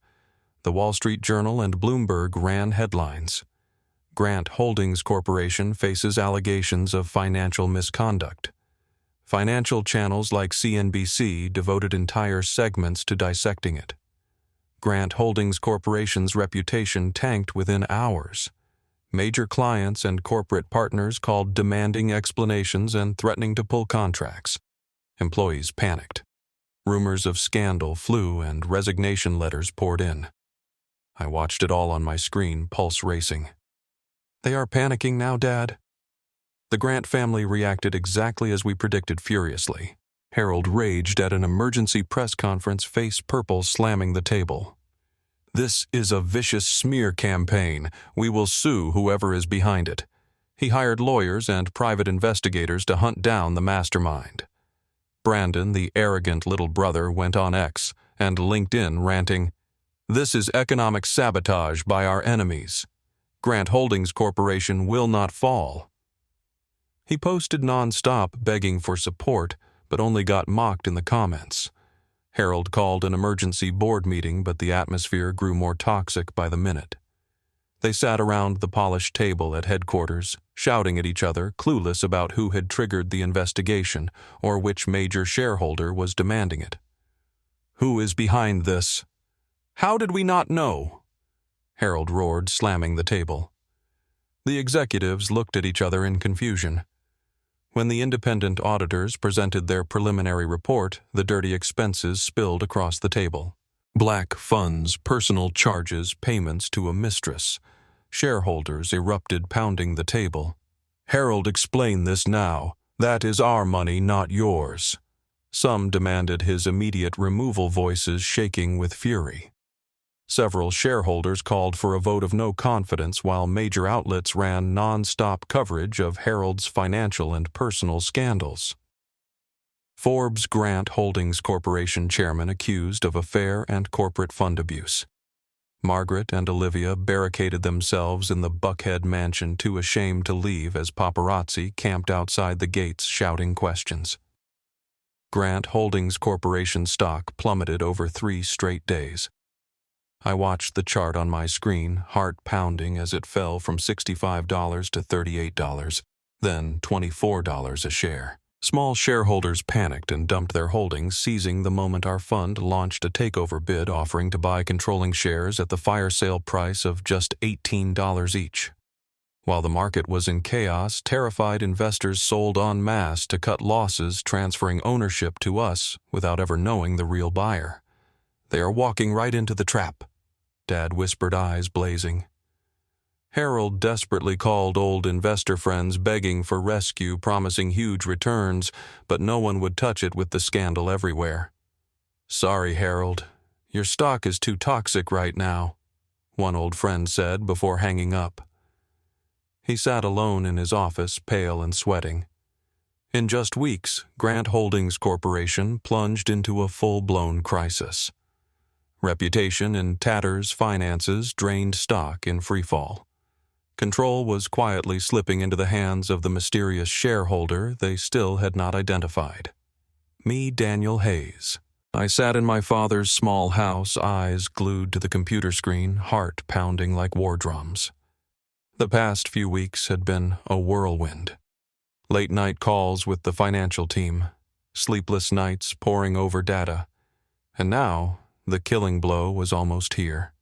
The Wall Street Journal and Bloomberg ran headlines. "Grant Holdings Corporation faces allegations of financial misconduct." Financial channels like CNBC devoted entire segments to dissecting it. Grant Holdings Corporation's reputation tanked within hours. Major clients and corporate partners called demanding explanations and threatening to pull contracts. Employees panicked. Rumors of scandal flew and resignation letters poured in. I watched it all on my screen, pulse racing. "They are panicking now, Dad?" The Grant family reacted exactly as we predicted, furiously. Harold raged at an emergency press conference, face purple, slamming the table. "This is a vicious smear campaign. We will sue whoever is behind it." He hired lawyers and private investigators to hunt down the mastermind. Brandon, the arrogant little brother, went on X and LinkedIn ranting, "This is economic sabotage by our enemies. Grant Holdings Corporation will not fall." He posted nonstop begging for support, but only got mocked in the comments. Harold called an emergency board meeting, but the atmosphere grew more toxic by the minute. They sat around the polished table at headquarters, shouting at each other, clueless about who had triggered the investigation or which major shareholder was demanding it. "Who is behind this?" "How did we not know?" Harold roared, slamming the table. The executives looked at each other in confusion. When the independent auditors presented their preliminary report, the dirty expenses spilled across the table. Black funds, personal charges, payments to a mistress. Shareholders erupted, pounding the table. "Harold, explain this now. That is our money, not yours." Some demanded his immediate removal, voices shaking with fury. Several shareholders called for a vote of no confidence, while major outlets ran non-stop coverage of Harold's financial and personal scandals. Forbes Grant Holdings Corporation chairman accused of affair and corporate fund abuse. Margaret and Olivia barricaded themselves in the Buckhead mansion, too ashamed to leave, as paparazzi camped outside the gates shouting questions. Grant Holdings Corporation stock plummeted over 3 straight days. I watched the chart on my screen, heart pounding, as it fell from $65 to $38, then $24 a share. Small shareholders panicked and dumped their holdings, seizing the moment our fund launched a takeover bid offering to buy controlling shares at the fire sale price of just $18 each. While the market was in chaos, terrified investors sold en masse to cut losses, transferring ownership to us without ever knowing the real buyer. "They are walking right into the trap," Dad whispered, eyes blazing. Harold desperately called old investor friends, begging for rescue, promising huge returns, but no one would touch it with the scandal everywhere. "Sorry, Harold. Your stock is too toxic right now," one old friend said before hanging up. He sat alone in his office, pale and sweating. In just weeks, Grant Holdings Corporation plunged into a full-blown crisis. Reputation in tatters, finances drained, stock in freefall. Control was quietly slipping into the hands of the mysterious shareholder they still had not identified. Me, Daniel Hayes. I sat in my father's small house, eyes glued to the computer screen, heart pounding like war drums. The past few weeks had been a whirlwind. Late-night calls with the financial team, sleepless nights poring over data, and now the killing blow was almost here.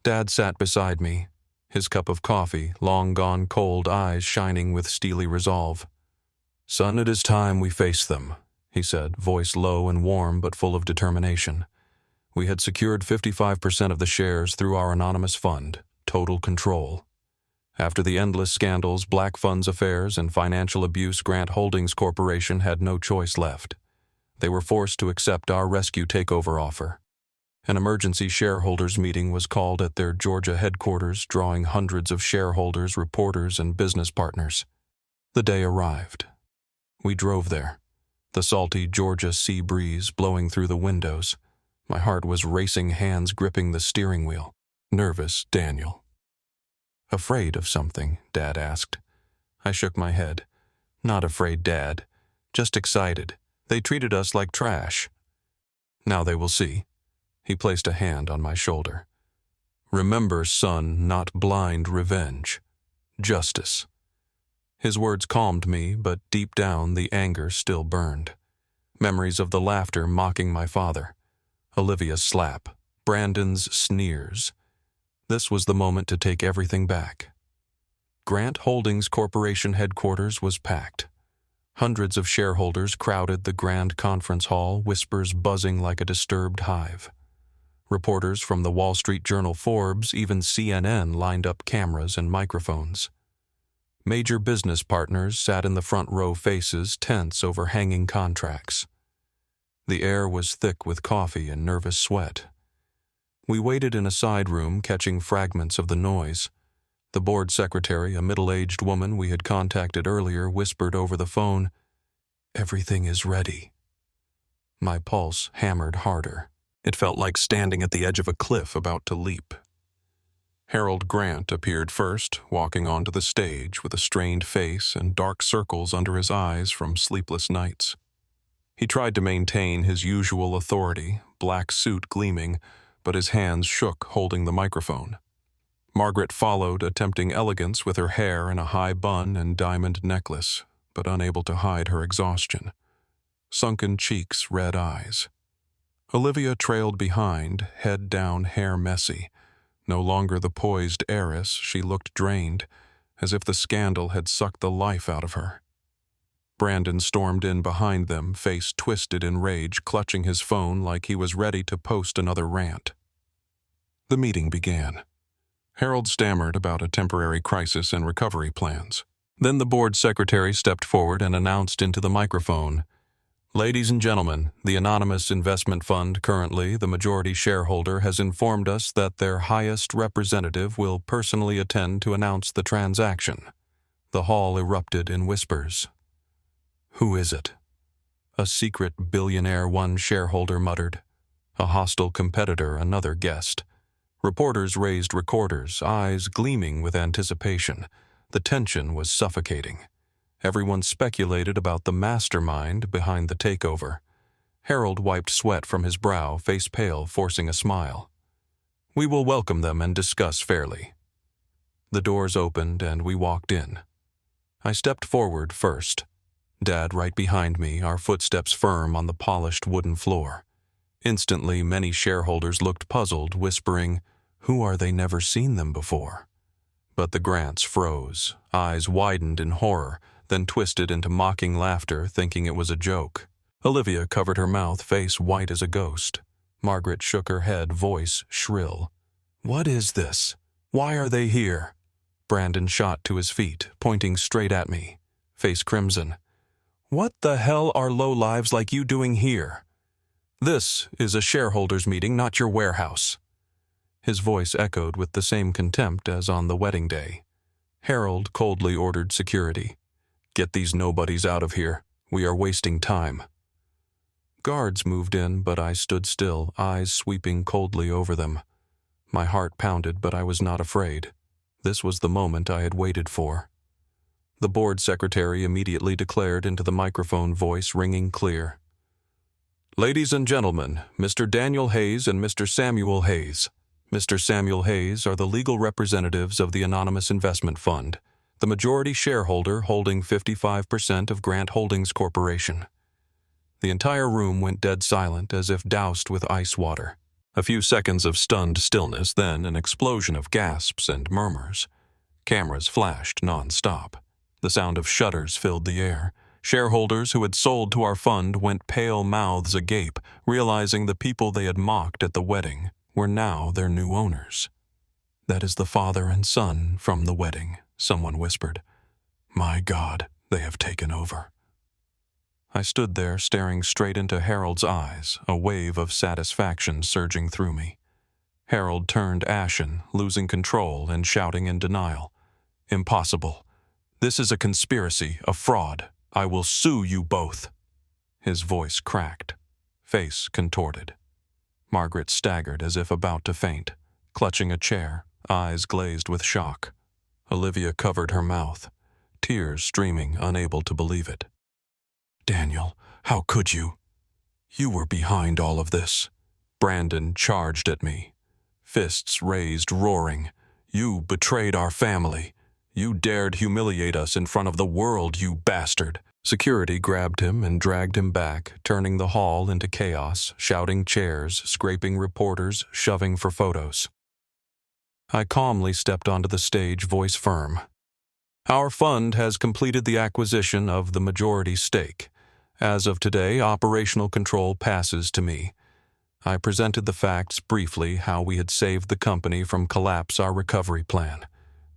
Dad sat beside me, his cup of coffee, long gone cold, eyes shining with steely resolve. "Son, it is time we face them," he said, voice low and warm but full of determination. We had secured 55% of the shares through our anonymous fund, total control. After the endless scandals, Black Funds affairs, and financial abuse, Grant Holdings Corporation had no choice left. They were forced to accept our rescue takeover offer. An emergency shareholders meeting was called at their Georgia headquarters, drawing hundreds of shareholders, reporters, and business partners. The day arrived. We drove there, the salty Georgia sea breeze blowing through the windows. My heart was racing, hands gripping the steering wheel. Nervous, Daniel. Afraid of something? Dad asked. I shook my head. Not afraid, Dad. Just excited. They treated us like trash. Now they will see. He placed a hand on my shoulder. Remember, son, not blind revenge. Justice. His words calmed me, but deep down the anger still burned. Memories of the laughter mocking my father. Olivia's slap. Brandon's sneers. This was the moment to take everything back. Grant Holdings Corporation headquarters was packed. Hundreds of shareholders crowded the grand conference hall, whispers buzzing like a disturbed hive. Reporters from the Wall Street Journal, Forbes, even CNN lined up cameras and microphones. Major business partners sat in the front row, faces tense over hanging contracts. The air was thick with coffee and nervous sweat. We waited in a side room, catching fragments of the noise. The board secretary, a middle-aged woman we had contacted earlier, whispered over the phone, "Everything is ready." My pulse hammered harder. It felt like standing at the edge of a cliff about to leap. Harold Grant appeared first, walking onto the stage with a strained face and dark circles under his eyes from sleepless nights. He tried to maintain his usual authority, black suit gleaming, but his hands shook holding the microphone. Margaret followed, attempting elegance with her hair in a high bun and diamond necklace, but unable to hide her exhaustion. Sunken cheeks, red eyes. Olivia trailed behind, head down, hair messy. No longer the poised heiress, she looked drained, as if the scandal had sucked the life out of her. Brandon stormed in behind them, face twisted in rage, clutching his phone like he was ready to post another rant. The meeting began. Harold stammered about a temporary crisis and recovery plans. Then the board secretary stepped forward and announced into the microphone, "Ladies and gentlemen, the anonymous investment fund, currently the majority shareholder, has informed us that their highest representative will personally attend to announce the transaction." The hall erupted in whispers. "Who is it?" "A secret billionaire," one shareholder muttered. "A hostile competitor," another guessed. Reporters raised recorders, eyes gleaming with anticipation. The tension was suffocating. Everyone speculated about the mastermind behind the takeover. Harold wiped sweat from his brow, face pale, forcing a smile. "We will welcome them and discuss fairly." The doors opened and we walked in. I stepped forward first. Dad right behind me, our footsteps firm on the polished wooden floor. Instantly, many shareholders looked puzzled, whispering, "Who are they? Never seen them before." But the Grants froze, eyes widened in horror, then twisted into mocking laughter, thinking it was a joke. Olivia covered her mouth, face white as a ghost. Margaret shook her head, voice shrill. "What is this? Why are they here?" Brandon shot to his feet, pointing straight at me, face crimson. "What the hell are lowlives like you doing here? This is a shareholders' meeting, not your warehouse." His voice echoed with the same contempt as on the wedding day. Harold coldly ordered security. "Get these nobodies out of here. We are wasting time." Guards moved in, but I stood still, eyes sweeping coldly over them. My heart pounded, but I was not afraid. This was the moment I had waited for. The board secretary immediately declared into the microphone, voice ringing clear. "Ladies and gentlemen, Mr. Daniel Hayes and Mr. Samuel Hayes. Mr. Samuel Hayes are the legal representatives of the Anonymous Investment Fund, the majority shareholder holding 55% of Grant Holdings Corporation." The entire room went dead silent, as if doused with ice water. A few seconds of stunned stillness, then an explosion of gasps and murmurs. Cameras flashed non-stop. The sound of shutters filled the air. Shareholders who had sold to our fund went pale mouths agape, realizing the people they had mocked at the wedding were now their new owners. "That is the father and son from the wedding," someone whispered. "My God, they have taken over." I stood there staring straight into Harold's eyes, a wave of satisfaction surging through me. Harold turned ashen, losing control and shouting in denial. "Impossible. This is a conspiracy, a fraud. I will sue you both." His voice cracked, face contorted. Margaret staggered as if about to faint, clutching a chair, eyes glazed with shock. Olivia covered her mouth, tears streaming, unable to believe it. "Daniel, how could you? You were behind all of this." Brandon charged at me, fists raised, roaring. "You betrayed our family. You dared humiliate us in front of the world, you bastard." Security grabbed him and dragged him back, turning the hall into chaos, shouting chairs, scraping reporters, shoving for photos. I calmly stepped onto the stage, voice firm. "Our fund has completed the acquisition of the majority stake. As of today, operational control passes to me." I presented the facts briefly, how we had saved the company from collapse, our recovery plan.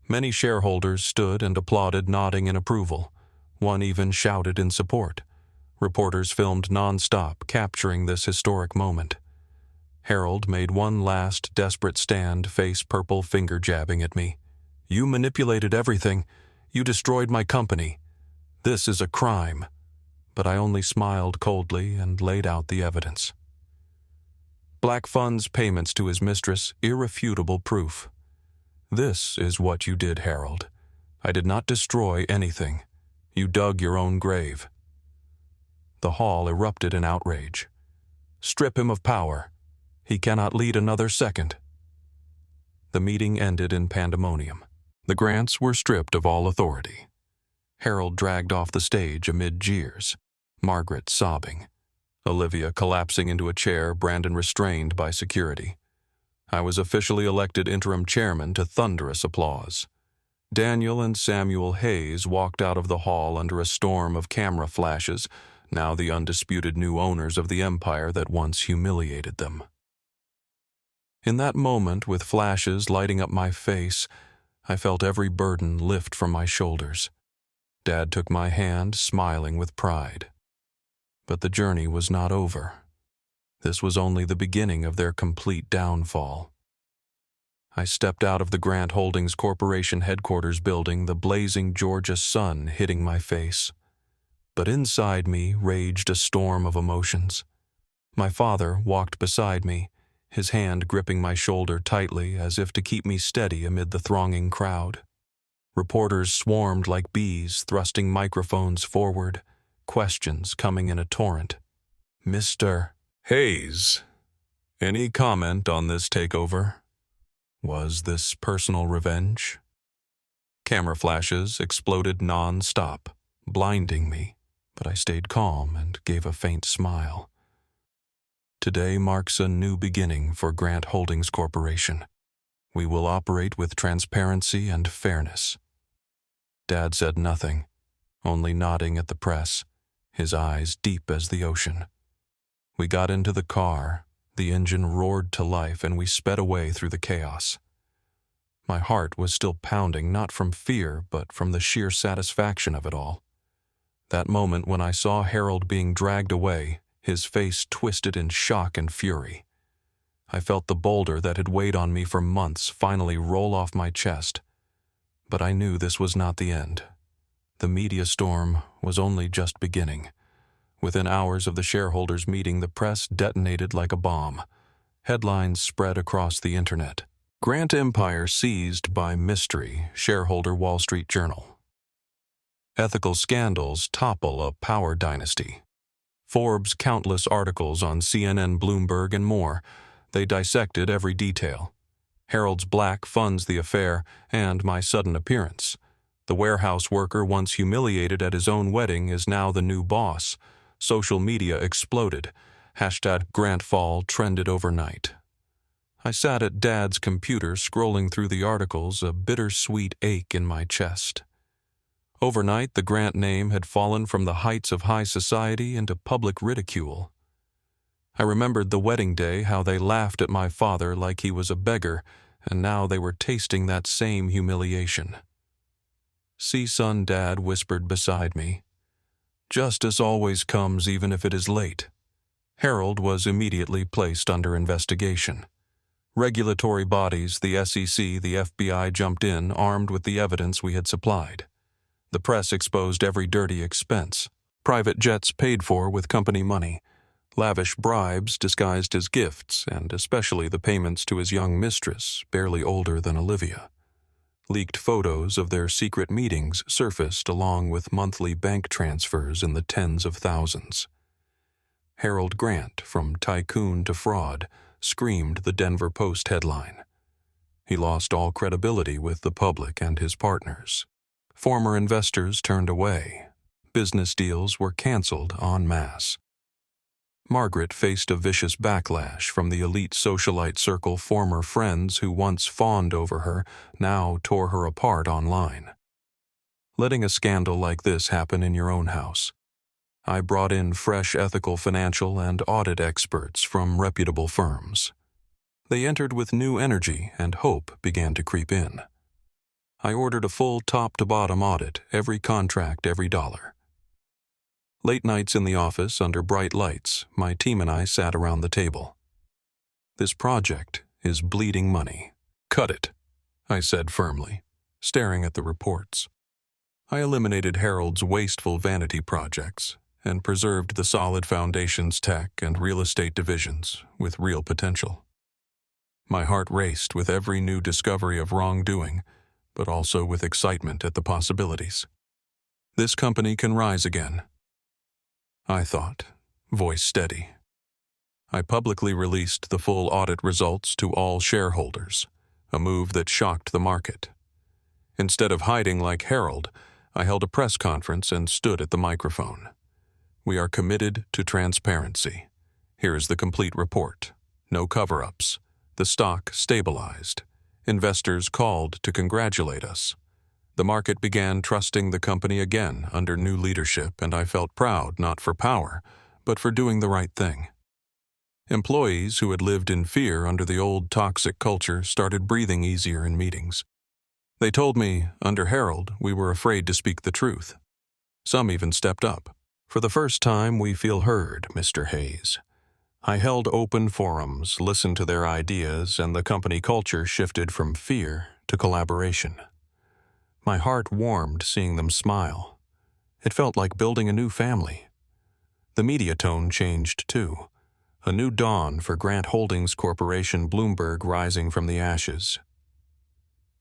Many shareholders stood and applauded, nodding in approval. One even shouted in support. Reporters filmed non-stop, capturing this historic moment. Harold made one last desperate stand, face purple, finger jabbing at me. "You manipulated everything. You destroyed my company. This is a crime." But I only smiled coldly and laid out the evidence. Black Fund's payments to his mistress, irrefutable proof. "This is what you did, Harold. I did not destroy anything. You dug your own grave." The hall erupted in outrage. "Strip him of power. He cannot lead another second." The meeting ended in pandemonium. The Grants were stripped of all authority. Harold dragged off the stage amid jeers, Margaret sobbing, Olivia collapsing into a chair, Brandon restrained by security. I was officially elected interim chairman to thunderous applause. Daniel and Samuel Hayes walked out of the hall under a storm of camera flashes, now the undisputed new owners of the empire that once humiliated them. In that moment, with flashes lighting up my face, I felt every burden lift from my shoulders. Dad took my hand, smiling with pride. But the journey was not over. This was only the beginning of their complete downfall. I stepped out of the Grant Holdings Corporation headquarters building, the blazing Georgia sun hitting my face. But inside me raged a storm of emotions. My father walked beside me, his hand gripping my shoulder tightly as if to keep me steady amid the thronging crowd. Reporters swarmed like bees, thrusting microphones forward, questions coming in a torrent. "Mr. Hayes, any comment on this takeover? Was this personal revenge?" Camera flashes exploded non-stop, blinding me, but I stayed calm and gave a faint smile. Today marks a new beginning for Grant Holdings Corporation. We will operate with transparency and fairness. Dad said nothing, only nodding at the press, his eyes deep as the ocean. We got into the car, the engine roared to life, and we sped away through the chaos. My heart was still pounding, not from fear, but from the sheer satisfaction of it all. That moment when I saw Harold being dragged away, his face twisted in shock and fury. I felt the boulder that had weighed on me for months finally roll off my chest. But I knew this was not the end. The media storm was only just beginning. Within hours of the shareholders' meeting, the press detonated like a bomb. Headlines spread across the internet. Grant Empire seized by mystery, shareholder Wall Street Journal. Ethical scandals topple a power dynasty. Forbes' countless articles on CNN, Bloomberg, and more. They dissected every detail. Harold's Black funds the affair, and my sudden appearance. The warehouse worker once humiliated at his own wedding is now the new boss. Social media exploded. #GrantFall trended overnight. I sat at Dad's computer scrolling through the articles, a bittersweet ache in my chest. Overnight, the Grant name had fallen from the heights of high society into public ridicule. I remembered the wedding day, how they laughed at my father like he was a beggar, and now they were tasting that same humiliation. Son Dad whispered beside me, "Justice always comes even if it is late." Harold was immediately placed under investigation. Regulatory bodies, the SEC, the FBI jumped in, armed with the evidence we had supplied. The press exposed every dirty expense. Private jets paid for with company money, lavish bribes disguised as gifts, and especially the payments to his young mistress, barely older than Olivia. Leaked photos of their secret meetings surfaced along with monthly bank transfers in the tens of thousands. Harold Grant, from tycoon to fraud, screamed the Denver Post headline. He lost all credibility with the public and his partners. Former investors turned away. Business deals were canceled en masse. Margaret faced a vicious backlash from the elite socialite circle. Former friends who once fawned over her now tore her apart online. Letting a scandal like this happen in your own house. I brought in fresh ethical, financial, and audit experts from reputable firms. They entered with new energy, and hope began to creep in. I ordered a full top-to-bottom audit, every contract, every dollar. Late nights in the office, under bright lights, my team and I sat around the table. "This project is bleeding money. Cut it," I said firmly, staring at the reports. I eliminated Harold's wasteful vanity projects and preserved the solid foundations, tech, and real estate divisions with real potential. My heart raced with every new discovery of wrongdoing, but also with excitement at the possibilities. This company can rise again, I thought, voice steady. I publicly released the full audit results to all shareholders, a move that shocked the market. Instead of hiding like Harold, I held a press conference and stood at the microphone. "We are committed to transparency. Here is the complete report. No cover-ups. The stock stabilized. Investors called to congratulate us. The market began trusting the company again under new leadership, and I felt proud not for power, but for doing the right thing." Employees who had lived in fear under the old toxic culture started breathing easier in meetings. They told me, under Harold, we were afraid to speak the truth. Some even stepped up. "For the first time, we feel heard, Mr. Hayes." I held open forums, listened to their ideas, and the company culture shifted from fear to collaboration. My heart warmed seeing them smile. It felt like building a new family. The media tone changed too. A new dawn for Grant Holdings Corporation, Bloomberg rising from the ashes.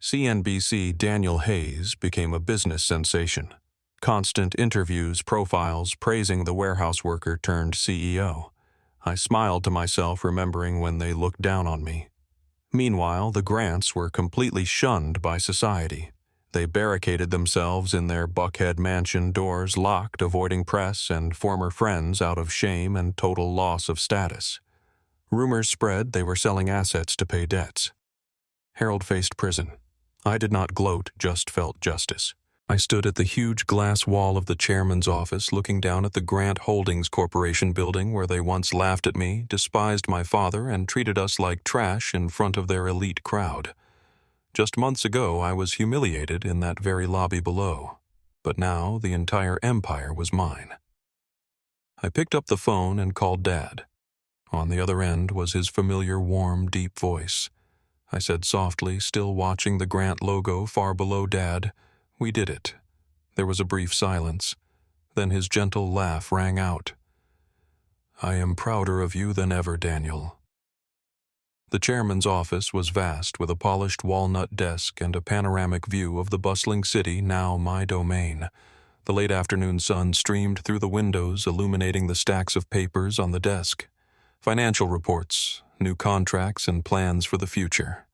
CNBC Daniel Hayes became a business sensation. Constant interviews, profiles, praising the warehouse worker turned CEO. I smiled to myself, remembering when they looked down on me. Meanwhile, the Grants were completely shunned by society. They barricaded themselves in their Buckhead mansion, doors locked, avoiding press and former friends out of shame and total loss of status. Rumors spread they were selling assets to pay debts. Harold faced prison. I did not gloat, just felt justice. I stood at the huge glass wall of the chairman's office, looking down at the Grant Holdings Corporation building where they once laughed at me, despised my father, and treated us like trash in front of their elite crowd. Just months ago, I was humiliated in that very lobby below, but now the entire empire was mine. I picked up the phone and called Dad. On the other end was his familiar, warm, deep voice. I said softly, still watching the Grant logo far below Dad, "We did it." There was a brief silence. Then his gentle laugh rang out. "I am prouder of you than ever, Daniel." The chairman's office was vast, with a polished walnut desk and a panoramic view of the bustling city, now my domain. The late afternoon sun streamed through the windows, illuminating the stacks of papers on the desk. Financial reports, new contracts, and plans for the future.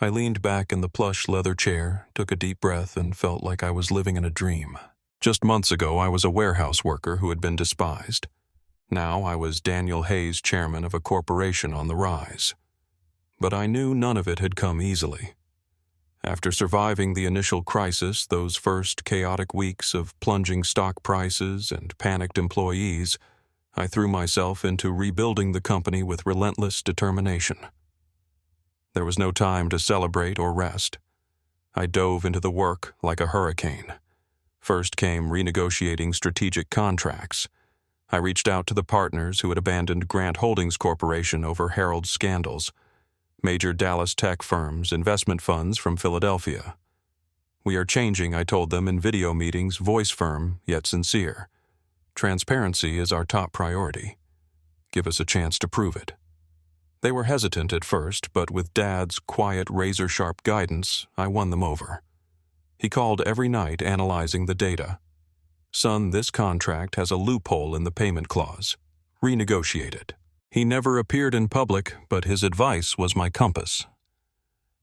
I leaned back in the plush leather chair, took a deep breath, and felt like I was living in a dream. Just months ago, I was a warehouse worker who had been despised. Now I was Daniel Hayes, chairman of a corporation on the rise. But I knew none of it had come easily. After surviving the initial crisis, those first chaotic weeks of plunging stock prices and panicked employees, I threw myself into rebuilding the company with relentless determination. There was no time to celebrate or rest. I dove into the work like a hurricane. First came renegotiating strategic contracts. I reached out to the partners who had abandoned Grant Holdings Corporation over Herald scandals, major Dallas tech firms, investment funds from Philadelphia. We are changing, I told them in video meetings, voice firm yet sincere. Transparency is our top priority. Give us a chance to prove it. They were hesitant at first, but with Dad's quiet, razor-sharp guidance, I won them over. He called every night analyzing the data. Son, this contract has a loophole in the payment clause. Renegotiate it. He never appeared in public, but his advice was my compass.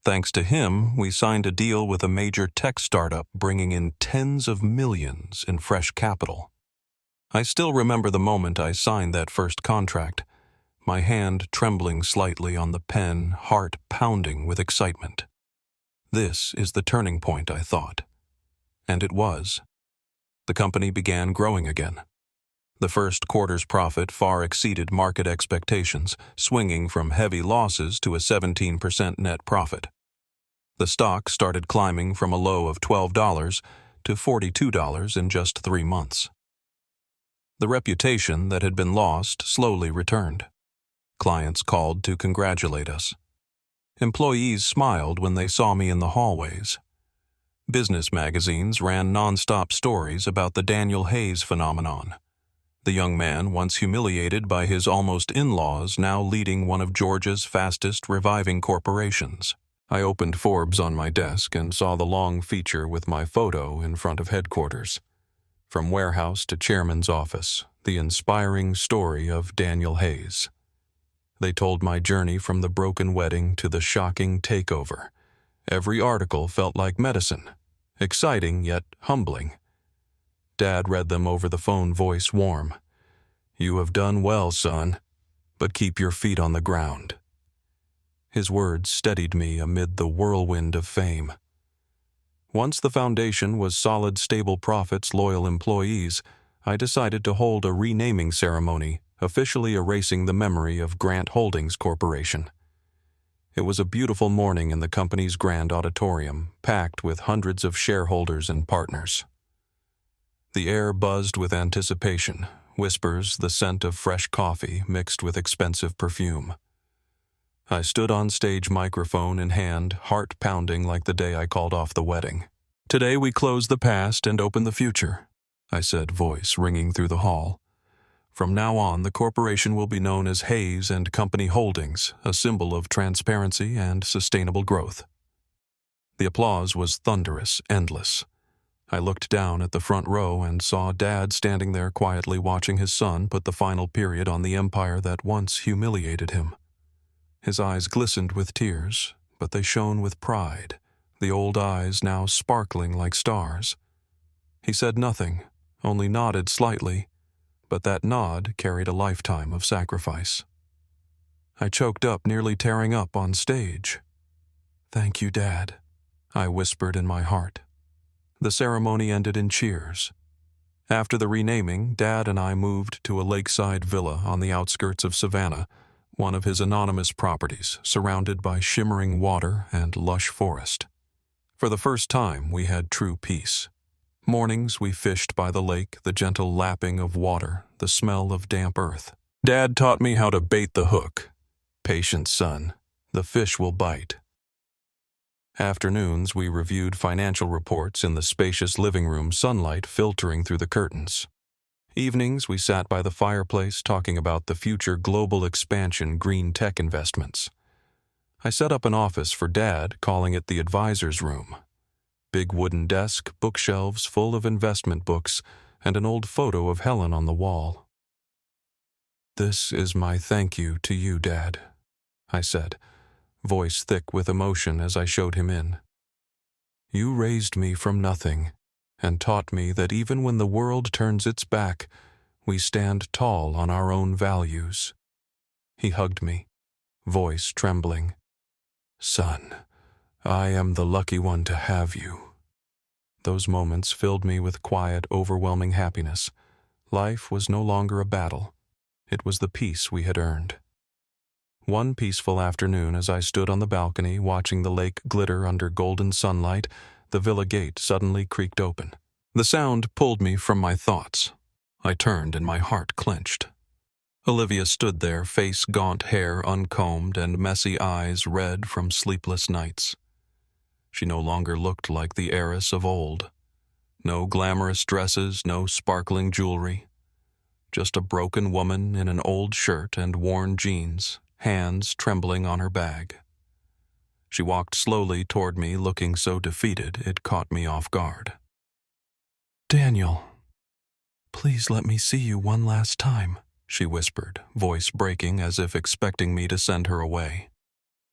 Thanks to him, we signed a deal with a major tech startup bringing in tens of millions in fresh capital. I still remember the moment I signed that first contract, my hand trembling slightly on the pen, heart pounding with excitement. This is the turning point, I thought. And it was. The company began growing again. The first quarter's profit far exceeded market expectations, swinging from heavy losses to a 17% net profit. The stock started climbing from a low of $12 to $42 in just 3 months. The reputation that had been lost slowly returned. Clients called to congratulate us. Employees smiled when they saw me in the hallways. Business magazines ran nonstop stories about the Daniel Hayes phenomenon. The young man, once humiliated by his almost in-laws, now leading one of Georgia's fastest reviving corporations. I opened Forbes on my desk and saw the long feature with my photo in front of headquarters. From warehouse to chairman's office, the inspiring story of Daniel Hayes. They told my journey from the broken wedding to the shocking takeover. Every article felt like medicine, exciting yet humbling. Dad read them over the phone, voice warm. You have done well, son, but keep your feet on the ground. His words steadied me amid the whirlwind of fame. Once the foundation was solid, stable profits, loyal employees, I decided to hold a renaming ceremony, officially erasing the memory of Grant Holdings Corporation. It was a beautiful morning in the company's grand auditorium, packed with hundreds of shareholders and partners. The air buzzed with anticipation, whispers the scent of fresh coffee mixed with expensive perfume. I stood on stage, microphone in hand, heart pounding like the day I called off the wedding. Today we close the past and open the future, I said, voice ringing through the hall. From now on, the corporation will be known as Hayes and Company Holdings, a symbol of transparency and sustainable growth. The applause was thunderous, endless. I looked down at the front row and saw Dad standing there quietly watching his son put the final period on the empire that once humiliated him. His eyes glistened with tears, but they shone with pride, the old eyes now sparkling like stars. He said nothing, only nodded slightly, but that nod carried a lifetime of sacrifice. I choked up, nearly tearing up on stage. Thank you, Dad, I whispered in my heart. The ceremony ended in cheers. After the renaming, Dad and I moved to a lakeside villa on the outskirts of Savannah, one of his anonymous properties, surrounded by shimmering water and lush forest. For the first time, we had true peace. Mornings we fished by the lake, the gentle lapping of water, the smell of damp earth. Dad taught me how to bait the hook. Patience, son. The fish will bite. Afternoons, we reviewed financial reports in the spacious living room, sunlight filtering through the curtains. Evenings, we sat by the fireplace talking about the future global expansion green tech investments. I set up an office for Dad, calling it the advisor's room. Big wooden desk, bookshelves full of investment books, and an old photo of Helen on the wall. This is my thank you to you, Dad, I said, voice thick with emotion as I showed him in. You raised me from nothing and taught me that even when the world turns its back, we stand tall on our own values. He hugged me, voice trembling. Son, I am the lucky one to have you. Those moments filled me with quiet, overwhelming happiness. Life was no longer a battle. It was the peace we had earned. One peaceful afternoon, as I stood on the balcony watching the lake glitter under golden sunlight, the villa gate suddenly creaked open. The sound pulled me from my thoughts. I turned and my heart clenched. Olivia stood there, face gaunt, hair uncombed, and messy eyes red from sleepless nights. She no longer looked like the heiress of old. No glamorous dresses, no sparkling jewelry. Just a broken woman in an old shirt and worn jeans, hands trembling on her bag. She walked slowly toward me, looking so defeated it caught me off guard. "Daniel, please let me see you one last time," she whispered, voice breaking as if expecting me to send her away.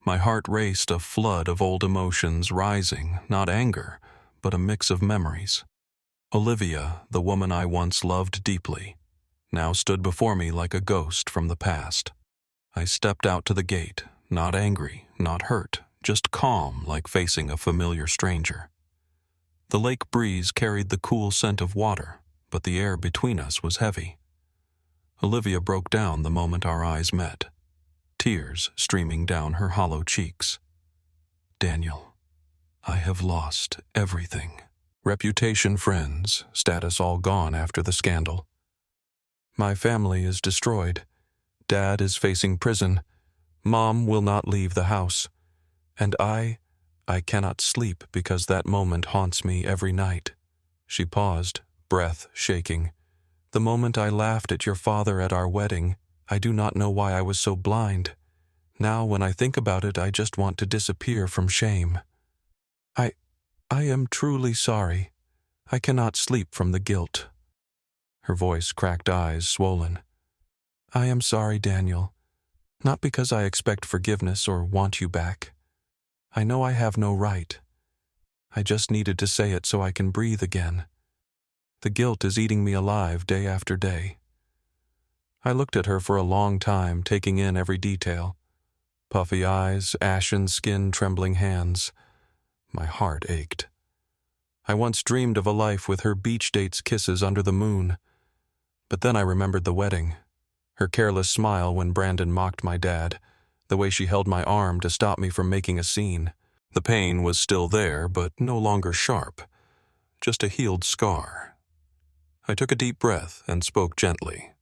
My heart raced, a flood of old emotions rising, not anger, but a mix of memories. Olivia, the woman I once loved deeply, now stood before me like a ghost from the past. I stepped out to the gate, not angry, not hurt, just calm, like facing a familiar stranger. The lake breeze carried the cool scent of water, but the air between us was heavy. Olivia broke down the moment our eyes met, tears streaming down her hollow cheeks. "Daniel, I have lost everything. Reputation, friends, status all gone after the scandal. My family is destroyed. Dad is facing prison. Mom will not leave the house. And I cannot sleep because that moment haunts me every night." She paused, breath shaking. "The moment I laughed at your father at our wedding, I do not know why I was so blind. Now when I think about it, I just want to disappear from shame. I am truly sorry. I cannot sleep from the guilt." Her voice cracked, eyes swollen. "I am sorry, Daniel. Not because I expect forgiveness or want you back. I know I have no right. I just needed to say it so I can breathe again. The guilt is eating me alive day after day." I looked at her for a long time, taking in every detail. Puffy eyes, ashen skin, trembling hands. My heart ached. I once dreamed of a life with her beach dates, kisses under the moon. But then I remembered the wedding, her careless smile when Brandon mocked my dad, the way she held my arm to stop me from making a scene. The pain was still there, but no longer sharp, just a healed scar. I took a deep breath and spoke gently.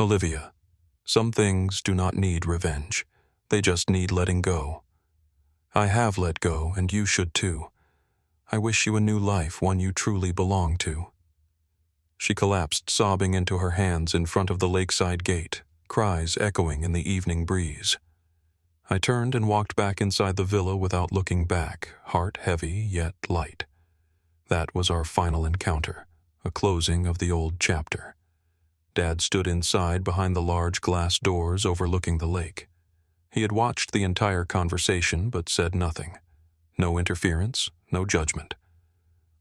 "Olivia, some things do not need revenge. They just need letting go. I have let go, and you should too. I wish you a new life, one you truly belong to." She collapsed, sobbing into her hands in front of the lakeside gate, cries echoing in the evening breeze. I turned and walked back inside the villa without looking back, heart heavy yet light. That was our final encounter, a closing of the old chapter. Dad stood inside behind the large glass doors overlooking the lake. He had watched the entire conversation but said nothing. No interference, no judgment.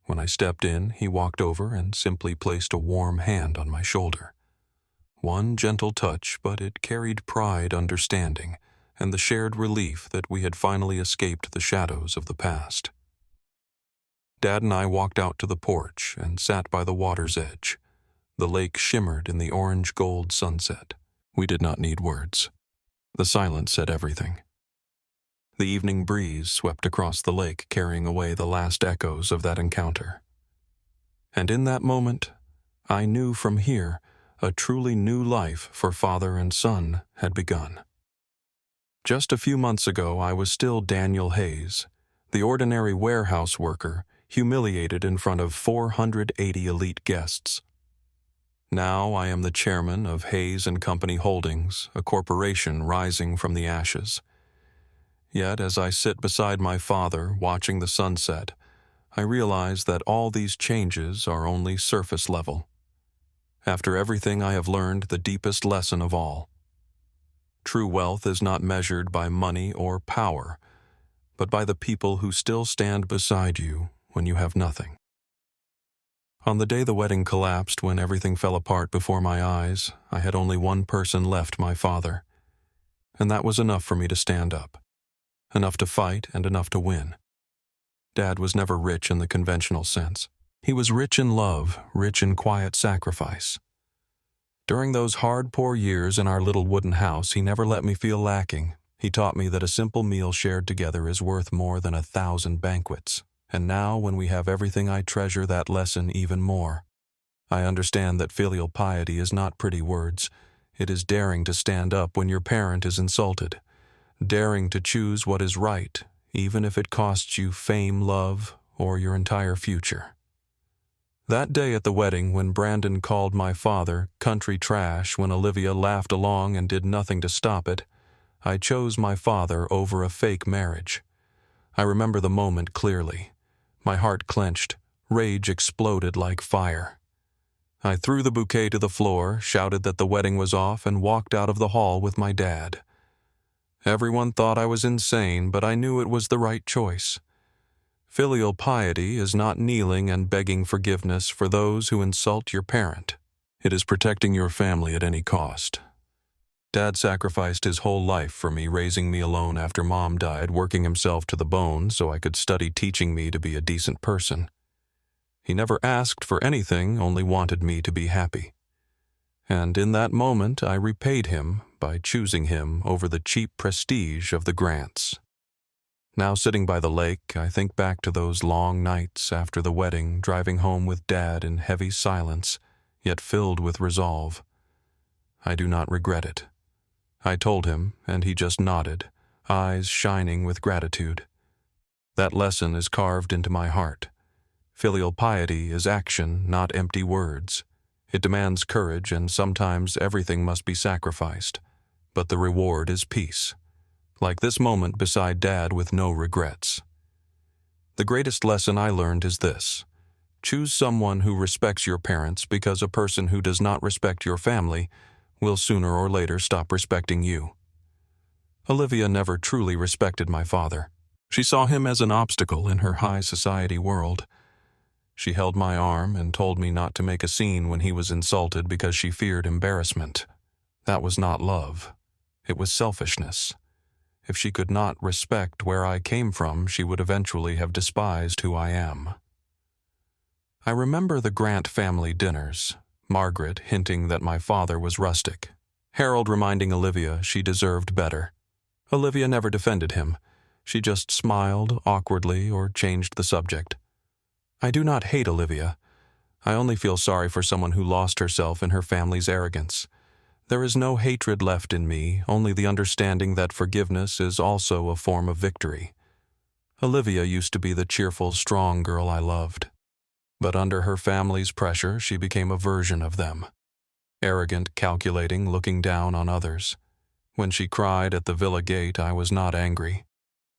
When I stepped in, he walked over and simply placed a warm hand on my shoulder. One gentle touch, but it carried pride, understanding, and the shared relief that we had finally escaped the shadows of the past. Dad and I walked out to the porch and sat by the water's edge. The lake shimmered in the orange-gold sunset. We did not need words. The silence said everything. The evening breeze swept across the lake, carrying away the last echoes of that encounter. And in that moment, I knew from here a truly new life for father and son had begun. Just a few months ago, I was still Daniel Hayes, the ordinary warehouse worker, humiliated in front of 480 elite guests. Now I am the chairman of Hayes & Company Holdings, a corporation rising from the ashes. Yet as I sit beside my father, watching the sunset, I realize that all these changes are only surface level. After everything I have learned the deepest lesson of all. True wealth is not measured by money or power, but by the people who still stand beside you when you have nothing. On the day the wedding collapsed, when everything fell apart before my eyes, I had only one person left, my father. And that was enough for me to stand up. enough to fight and enough to win. Dad was never rich in the conventional sense. He was rich in love, rich in quiet sacrifice. During those hard, poor years in our little wooden house, he never let me feel lacking. He taught me that a simple meal shared together is worth more than 1,000 banquets. And now, when we have everything, I treasure that lesson even more. I understand that filial piety is not pretty words. It is daring to stand up when your parent is insulted, daring to choose what is right, even if it costs you fame, love, or your entire future. That day at the wedding, when Brandon called my father country trash when Olivia laughed along and did nothing to stop it, I chose my father over a fake marriage. I remember the moment clearly. My heart clenched, rage exploded like fire. I threw the bouquet to the floor, shouted that the wedding was off, and walked out of the hall with my dad. Everyone thought I was insane, but I knew it was the right choice. Filial piety is not kneeling and begging forgiveness for those who insult your parent. It is protecting your family at any cost. Dad sacrificed his whole life for me, raising me alone after Mom died, working himself to the bone so I could study, teaching me to be a decent person. He never asked for anything, only wanted me to be happy. And in that moment, I repaid him by choosing him over the cheap prestige of the Grants. Now, sitting by the lake, I think back to those long nights after the wedding, driving home with Dad in heavy silence, yet filled with resolve. I do not regret it. I told him, and he just nodded, eyes shining with gratitude. That lesson is carved into my heart. Filial piety is action, not empty words. It demands courage, and sometimes everything must be sacrificed. But the reward is peace. Like this moment beside Dad with no regrets. The greatest lesson I learned is this. Choose someone who respects your parents, because a person who does not respect your family will sooner or later stop respecting you. Olivia never truly respected my father. She saw him as an obstacle in her high society world. She held my arm and told me not to make a scene when he was insulted because she feared embarrassment. That was not love. It was selfishness. If she could not respect where I came from, she would eventually have despised who I am. I remember the Grant family dinners, Margaret hinting that my father was rustic, Harold reminding Olivia she deserved better. Olivia never defended him. She just smiled awkwardly or changed the subject. I do not hate Olivia. I only feel sorry for someone who lost herself in her family's arrogance. There is no hatred left in me, only the understanding that forgiveness is also a form of victory. Olivia used to be the cheerful, strong girl I loved. But under her family's pressure, she became a version of them. Arrogant, calculating, looking down on others. When she cried at the villa gate, I was not angry.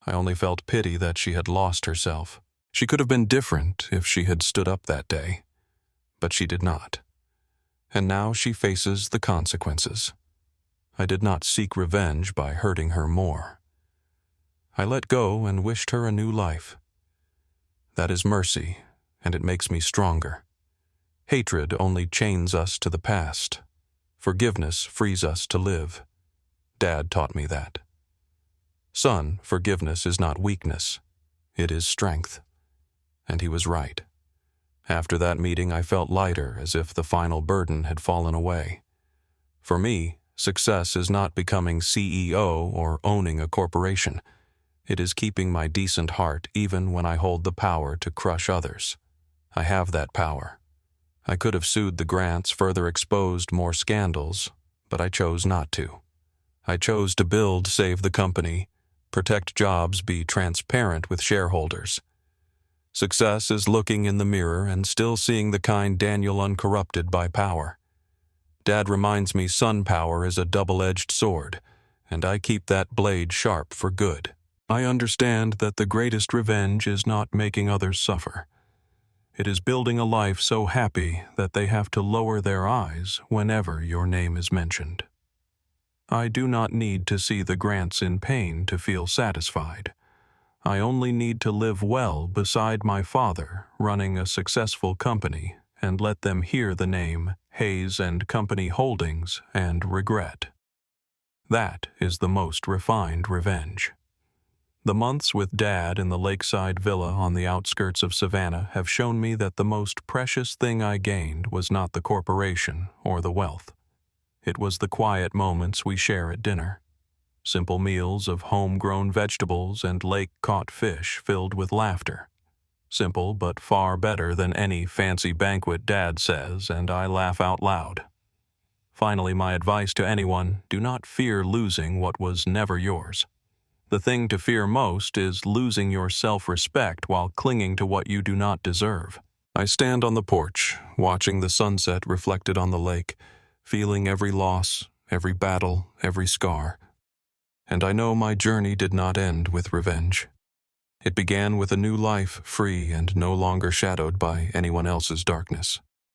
I only felt pity that she had lost herself. She could have been different if she had stood up that day. But she did not. And now she faces the consequences. I did not seek revenge by hurting her more. I let go and wished her a new life. That is mercy, and it makes me stronger. Hatred only chains us to the past. Forgiveness frees us to live. Dad taught me that. Son, forgiveness is not weakness. It is strength. And he was right. After that meeting, I felt lighter, as if the final burden had fallen away. For me, success is not becoming CEO or owning a corporation. It is keeping my decent heart even when I hold the power to crush others. I have that power. I could have sued the Grants, further exposed more scandals, but I chose not to. I chose to build, save the company, protect jobs, be transparent with shareholders. Success is looking in the mirror and still seeing the kind Daniel uncorrupted by power. Dad reminds me sun power is a double-edged sword, and I keep that blade sharp for good. I understand that the greatest revenge is not making others suffer. It is building a life so happy that they have to lower their eyes whenever your name is mentioned. I do not need to see the Grants in pain to feel satisfied. I only need to live well beside my father, running a successful company, and let them hear the name Hayes and Company Holdings and regret. That is the most refined revenge. The months with Dad in the lakeside villa on the outskirts of Savannah have shown me that the most precious thing I gained was not the corporation or the wealth. It was the quiet moments we share at dinner. Simple meals of homegrown vegetables and lake-caught fish filled with laughter. Simple but far better than any fancy banquet Dad says, and I laugh out loud. Finally, my advice to anyone: do not fear losing what was never yours. The thing to fear most is losing your self-respect while clinging to what you do not deserve. I stand on the porch, watching the sunset reflected on the lake, feeling every loss, every battle, every scar. And I know my journey did not end with revenge. It began with a new life, free and no longer shadowed by anyone else's darkness.